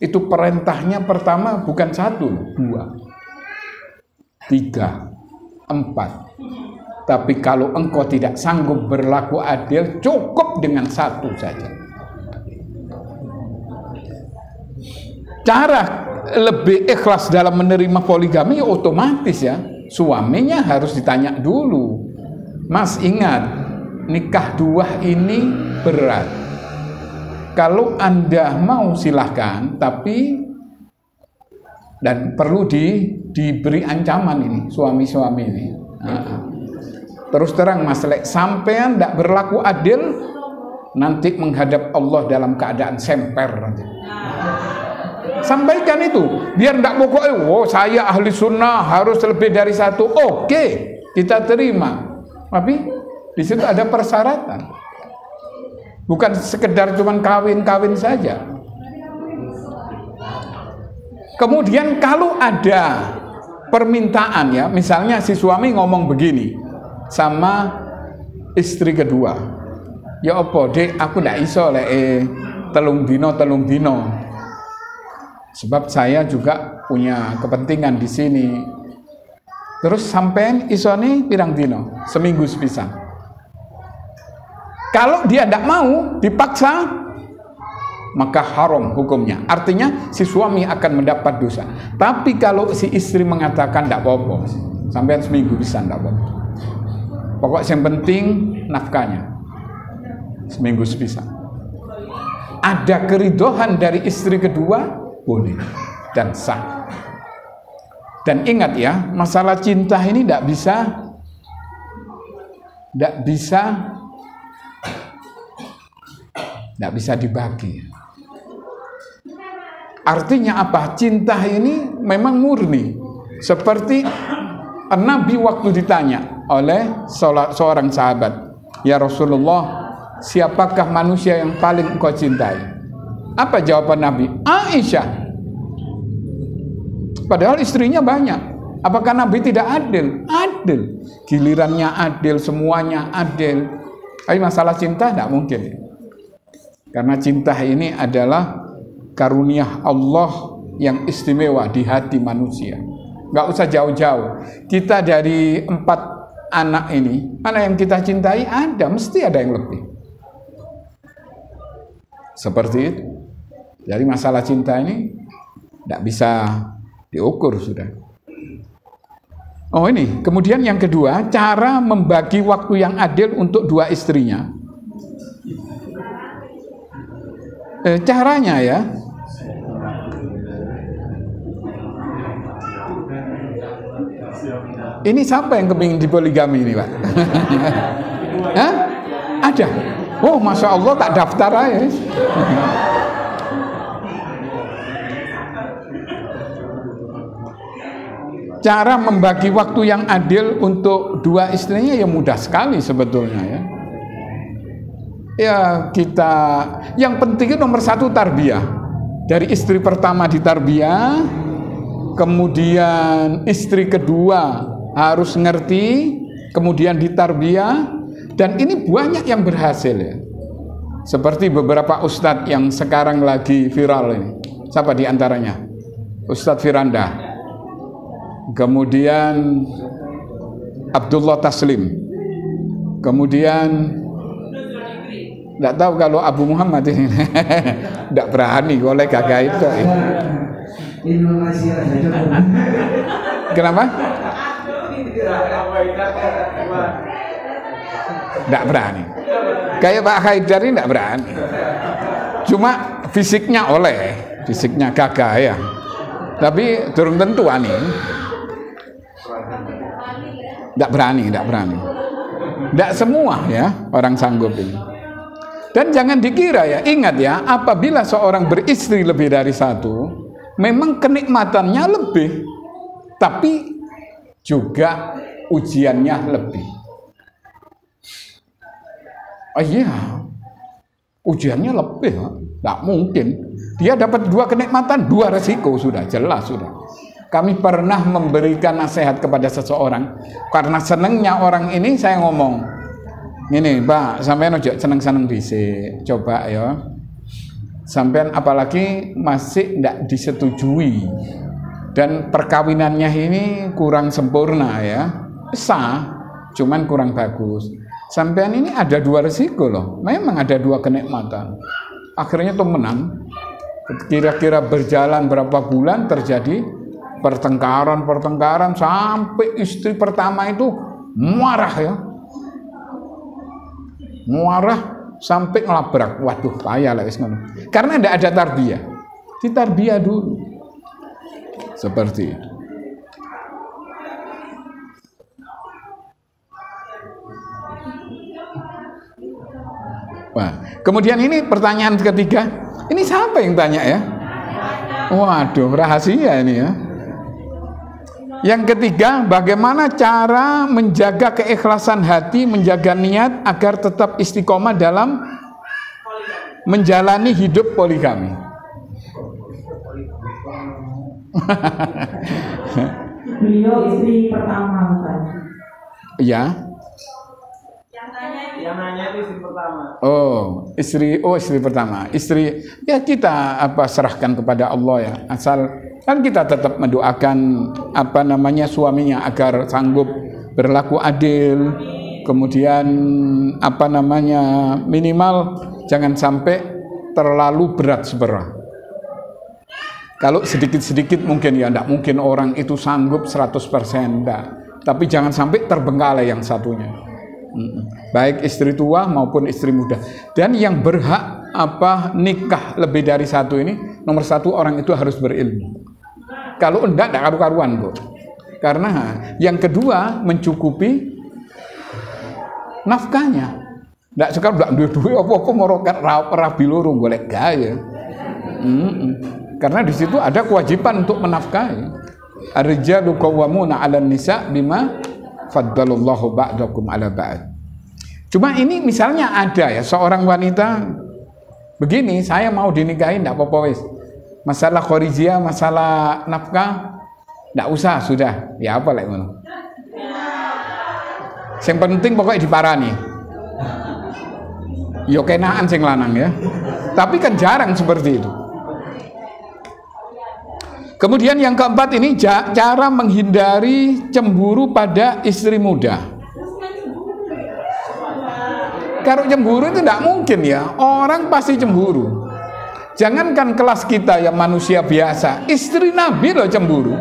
itu perintahnya pertama bukan 1, 2, 3, 4. Tapi kalau engkau tidak sanggup berlaku adil, cukup dengan 1 saja. Cara lebih ikhlas dalam menerima poligami ya otomatis ya, suaminya harus ditanya dulu. Mas, ingat, nikah 2 ini berat. Kalau Anda mau silahkan, tapi dan perlu diberi ancaman ini suami-suami ini. Terus terang Mas Lek, sampean tidak berlaku adil, nanti menghadap Allah dalam keadaan semper nanti. Sampaikan itu, biar tidak pokoknya, oh saya ahli sunnah harus lebih dari 1. Oke, kita terima. Tapi di situ ada persyaratan. Bukan sekedar cuman kawin-kawin saja. Kemudian kalau ada permintaan ya, misalnya si suami ngomong begini sama istri kedua, ya opo dek, aku ndak iso lek telung dino. Sebab saya juga punya kepentingan di sini. Terus sampean isone pirang dino? Seminggu sepisan. Kalau dia tidak mau, dipaksa, maka haram hukumnya. Artinya si suami akan mendapat dosa. Tapi kalau si istri mengatakan tidak apa-apa, sampai seminggu bisa tidak apa-apa. Pokok yang penting nafkahnya. Seminggu bisa. Ada keridohan dari istri kedua, boleh dan sah. Dan ingat ya, masalah cinta ini tidak bisa dibagi. Artinya apa? Cinta ini memang murni. Seperti Nabi waktu ditanya oleh seorang sahabat, ya Rasulullah, siapakah manusia yang paling engkau cintai? Apa jawaban Nabi? Aisyah. Padahal istrinya banyak. Apakah Nabi tidak adil? Adil. Gilirannya adil, semuanya adil. Tapi masalah cinta tidak mungkin. Karena cinta ini adalah karunia Allah yang istimewa di hati manusia. Nggak usah jauh-jauh. Kita dari 4 anak ini, mana yang kita cintai? Ada, mesti ada yang lebih. Seperti itu. Jadi masalah cinta ini tidak bisa diukur sudah. Oh ini, kemudian yang kedua, cara membagi waktu yang adil untuk 2 istrinya. Caranya ya, ini siapa yang kepingin dipoligami ini Pak? Hah? Ada? Oh Masya Allah, tak daftar aja. Cara membagi waktu yang adil untuk 2 istrinya ya mudah sekali sebetulnya ya. Ya kita, yang penting nomor 1 tarbiyah. Dari istri pertama ditarbiyah, kemudian istri kedua harus ngerti, kemudian ditarbiyah, dan ini banyak yang berhasil ya. Seperti beberapa ustadz yang sekarang lagi viral ini. Siapa di antaranya? Ustadz Firanda. Kemudian Abdullah Taslim. Kemudian tidak tahu kalau Abu Muhammad ini tidak berani oleh kakak itu. Kenapa? Tidak berani. Kayak Pak Haidar ini tidak berani. Cuma fisiknya fisiknya gagah ya. Tapi turun tentu ani. Tidak berani. Tidak semua ya orang sanggup ini. Dan jangan dikira ya, ingat ya, apabila seorang beristri lebih dari 1, memang kenikmatannya lebih, tapi juga ujiannya lebih. Oh iya, ujiannya lebih, tidak mungkin. Dia dapat 2 kenikmatan, 2 resiko, sudah jelas sudah. Kami pernah memberikan nasihat kepada seseorang, karena senengnya orang ini saya ngomong, ini Pak, sampean ojo seneng-seneng dhisik, coba ya. Sampean apalagi masih tidak disetujui dan perkawinannya ini kurang sempurna ya, sah, cuman kurang bagus. Sampean ini ada dua resiko loh, memang ada dua kenikmatan. Akhirnya tuh menang. Kira-kira berjalan berapa bulan terjadi pertengkaran sampai istri pertama itu marah ya, marah. Sampai ngelabrak, waduh payah lah karena tidak ada tarbiyah, ditarbiyah dulu seperti itu. Wah, kemudian ini pertanyaan ketiga, ini siapa yang tanya ya? Waduh, rahasia ini ya. Yang ketiga, bagaimana cara menjaga keikhlasan hati, menjaga niat agar tetap istiqomah dalam menjalani hidup poligami. Beliau istri pertama bukan? Ya. Yang nanya itu istri pertama. Istri pertama. Istri ya kita serahkan kepada Allah ya. Asal kan kita tetap mendoakan suaminya agar sanggup berlaku adil, kemudian minimal jangan sampai terlalu berat sebelah. Kalau sedikit-sedikit mungkin ya, enggak mungkin orang itu sanggup 100% enggak. Tapi jangan sampai terbengkalai yang satunya. Baik istri tua maupun istri muda. Dan yang berhak nikah lebih dari satu ini, nomor satu orang itu harus berilmu. Kalau enggak karu-karuan kok. Karena yang kedua mencukupi nafkahnya. Enggak sekarang enggak duwe apa-apa morokat rabi loro golek gaya. Karena di situ ada kewajiban untuk menafkahi. Ar-rijalu qawwamuna 'alan nisa bima faddalallahu ba'dakum 'ala ba'd. Cuma ini misalnya ada ya seorang wanita begini, saya mau dinikahin enggak apa-apa wis. Masalah khorijiyah, masalah nafkah enggak usah sudah. Ya apa lek ngono. Yang penting pokoknya diparani. Yo kenaan sing lanang ya. Tapi kan jarang seperti itu. Kemudian yang keempat ini cara menghindari cemburu pada istri muda. Kalau cemburu itu tidak mungkin ya, orang pasti cemburu. Jangankan kelas kita yang manusia biasa, istri Nabi loh cemburu.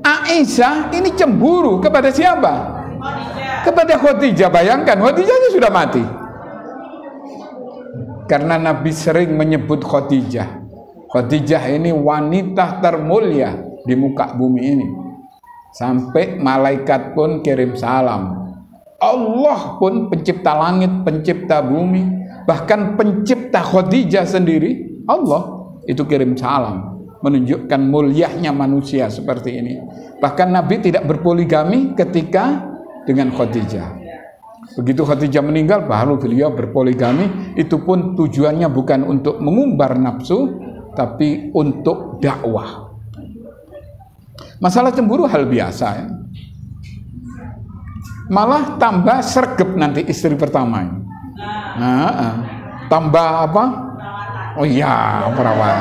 Aisyah ini cemburu kepada siapa? Kepada Khadijah. Bayangkan, Khadijah sudah mati. Karena Nabi sering menyebut Khadijah. Khadijah ini wanita termulia di muka bumi ini. Sampai malaikat pun kirim salam. Allah pun pencipta langit, pencipta bumi, bahkan pencipta Khadijah sendiri, Allah itu kirim salam, menunjukkan mulianya manusia seperti ini. Bahkan Nabi tidak berpoligami ketika dengan Khadijah. Begitu Khadijah meninggal, baru beliau berpoligami. Itu pun tujuannya bukan untuk mengumbar nafsu, tapi untuk dakwah. Masalah cemburu hal biasa ya. Malah tambah sregep nanti istri pertama ini. Tambah apa? Oh iya, perawat.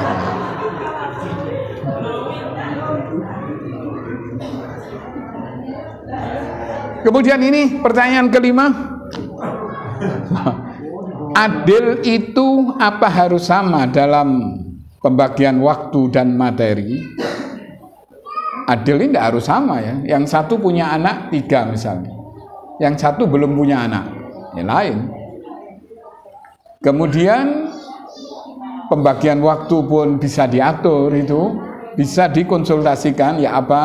Kemudian ini pertanyaan kelima. Adil itu apa harus sama dalam pembagian waktu dan materi? Adil ini tidak harus sama ya. Yang satu punya anak 3 misalnya. Yang satu belum punya anak, yang lain. Kemudian pembagian waktu pun bisa diatur, itu bisa dikonsultasikan ya apa.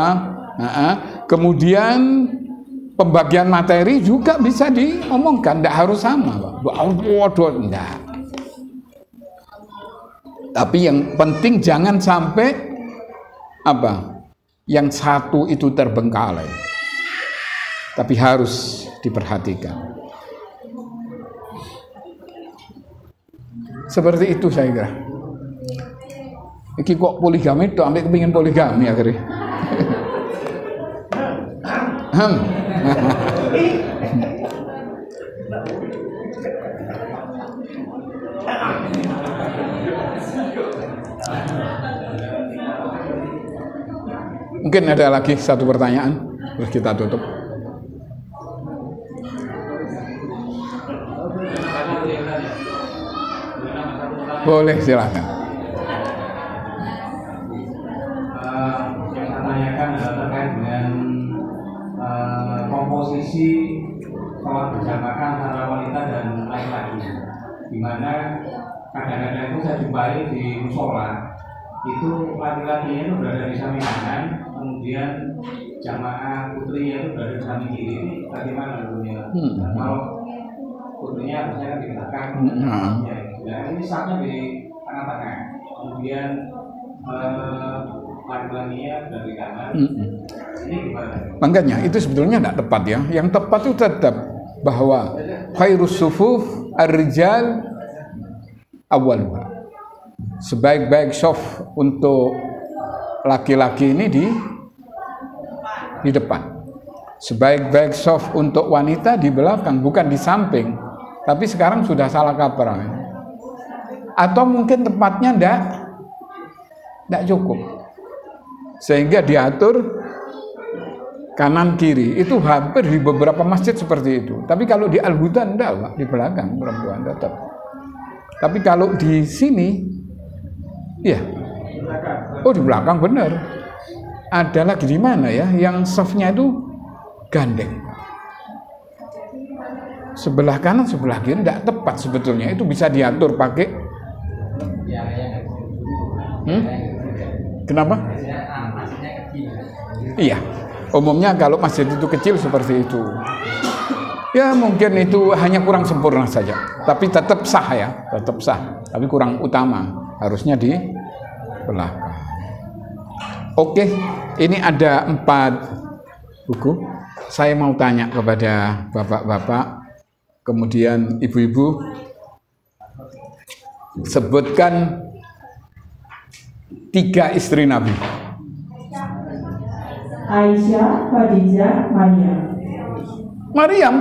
Kemudian pembagian materi juga bisa diomongkan, tidak harus sama. Enggak. Tapi yang penting jangan sampai yang satu itu terbengkalai. Tapi harus diperhatikan. Seperti itu saya kira. Iki kok poligami itu, sampai kepingin poligami akhirnya. Mungkin ada lagi satu pertanyaan, terus kita tutup. Boleh, silakan. Yang saya tanyakan adalah terkait dengan komposisi sholat berjamaah antara wanita dan laki-laki, di mana kadang-kadang itu saya jumpai di musola itu laki-lakinya itu berada di samping kanan, kemudian jamaah putrinya itu berada di samping kiri. Ini bagaimana tentunya? Kalau putrinya harusnya kan di belakang, ya ini safnya di tengah-tengah, kemudian laki-lakinya berada di kanan. Ini gimana? Makanya itu sebetulnya tidak tepat ya. Yang tepat itu tetap bahwa khairus sufuf ar-rijal awwaluha. Sebaik-baik saf untuk laki-laki ini di depan. Sebaik-baik saf untuk wanita di belakang, bukan di samping. Tapi sekarang sudah salah kaprah. Atau mungkin tempatnya tidak cukup. Sehingga diatur kanan kiri. Itu hampir di beberapa masjid seperti itu. Tapi kalau di Al-Huda enggak, Pak, di belakang perempuan tetap. Tapi kalau di sini, iya. Oh, di belakang benar. Ada lagi di mana ya? Yang safnya itu gandeng. Sebelah kanan, sebelah kiri tidak tepat sebetulnya. Itu bisa diatur pakai. Kenapa? Iya. Umumnya kalau masjid itu kecil seperti itu. Ya mungkin itu hanya kurang sempurna saja. Tapi tetap sah ya, tetap sah. Tapi kurang utama. Harusnya di belakang. Oke, ini ada 4 buku. Saya mau tanya kepada bapak-bapak, kemudian ibu-ibu, sebutkan 3 istri Nabi. Aisyah, Khadijah, Maryam. Maryam,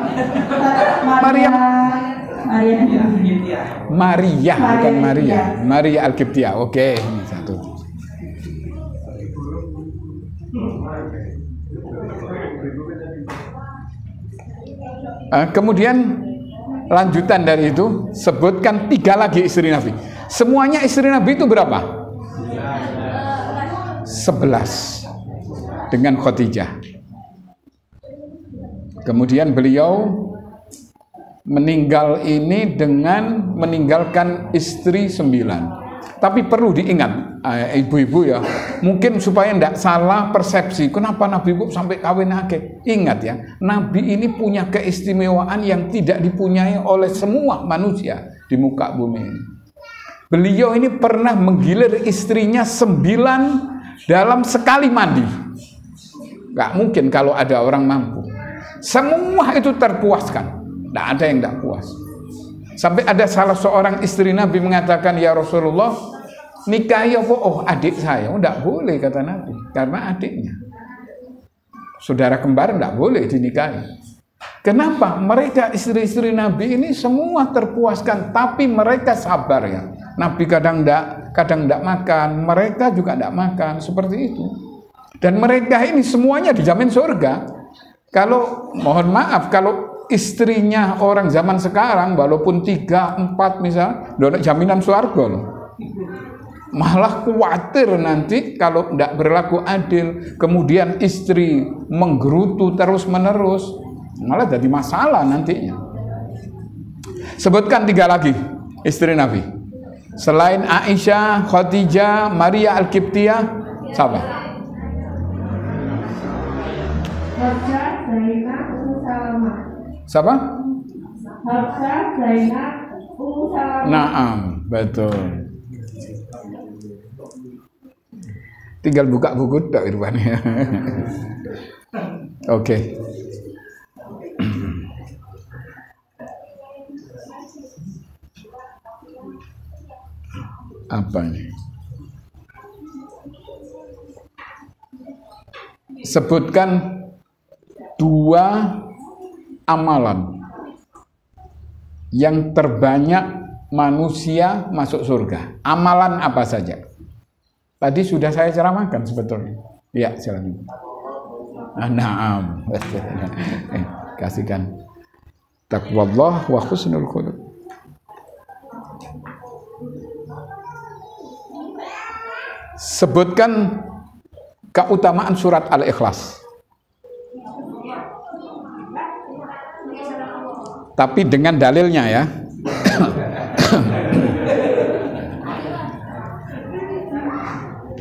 Maria, bukan Maria. Maria Al-Qibtiyah. Oke, ini satu. Kemudian lanjutan dari itu, sebutkan 3 lagi istri Nabi. Semuanya istri Nabi itu berapa? 11 dengan Khadijah. Kemudian beliau meninggal ini dengan meninggalkan istri 9. Tapi perlu diingat, ibu-ibu ya, mungkin supaya tidak salah persepsi, kenapa Nabi sampai kawin akeh. Ingat ya, Nabi ini punya keistimewaan yang tidak dipunyai oleh semua manusia di muka bumi ini. Beliau ini pernah menggilir istrinya 9 dalam sekali mandi. Gak mungkin kalau ada orang mampu. Semua itu terpuaskan. Tidak ada yang tidak puas. Sampai ada salah seorang istri Nabi mengatakan, ya Rasulullah, nikahi apa? Oh, adik saya. Oh, tidak boleh, kata Nabi. Karena adiknya. Saudara kembar tidak boleh dinikahi. Kenapa? Mereka istri-istri Nabi ini semua terpuaskan. Tapi mereka sabar ya. Nabi kadang tidak makan. Mereka juga tidak makan. Seperti itu. Dan mereka ini semuanya dijamin surga. Kalau, mohon maaf, kalau istrinya orang zaman sekarang, walaupun 3, 4 misal, udah jaminan surga loh. Malah khawatir nanti kalau tidak berlaku adil, kemudian istri menggerutu terus-menerus, malah jadi masalah nantinya. Sebutkan 3 lagi istri Nabi. Selain Aisyah, Khadijah, Maria Al-Qibtiyah, siapa? Hafsah, Zainab, Ummu Salamah. Siapa? Hafsah, Zainab, Ummu Salamah. Naam, betul. Tinggal buka buku tak Irwan ya. Oke. Apa ini? Sebutkan 2 amalan yang terbanyak manusia masuk surga. Amalan apa saja? Tadi sudah saya ceramahkan sebetulnya. Ya, silakan. Naam. Kasihkan. Taqwallah wa husnul khuluq. Sebutkan keutamaan surat Al-Ikhlas. Tapi dengan dalilnya ya.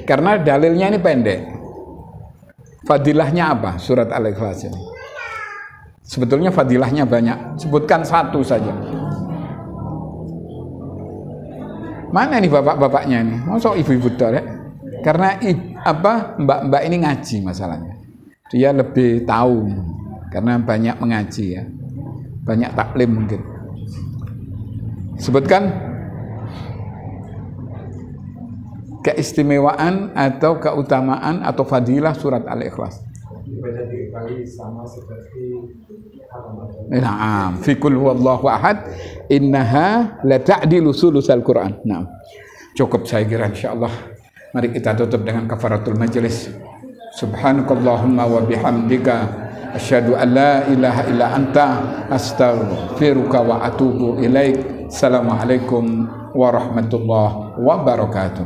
Karena dalilnya ini pendek. Fadilahnya apa surat Al-Ikhlas ini? Sebetulnya fadilahnya banyak. Sebutkan satu saja. Mana nih bapak-bapaknya ini? Masa ibu-ibu ya? Karena mbak-mbak ini ngaji masalahnya. Dia lebih tahu karena banyak mengaji ya. Banyak taklim mungkin. Sebutkan keistimewaan atau keutamaan atau fadilah surat Al-Ikhlas. Ibadah 3 kali sama seperti Naam, fi qul huwallahu ahad innaha la ta'dilu sulusal Quran. Naam. Cukup saya kira insyaallah. Mari kita tutup dengan kafaratul majelis. Subhanakallahumma wa bihamdika asyhadu an la ilaha illa anta astaghfiruka wa atubu ilaik. Assalamualaikum warahmatullahi wabarakatuh.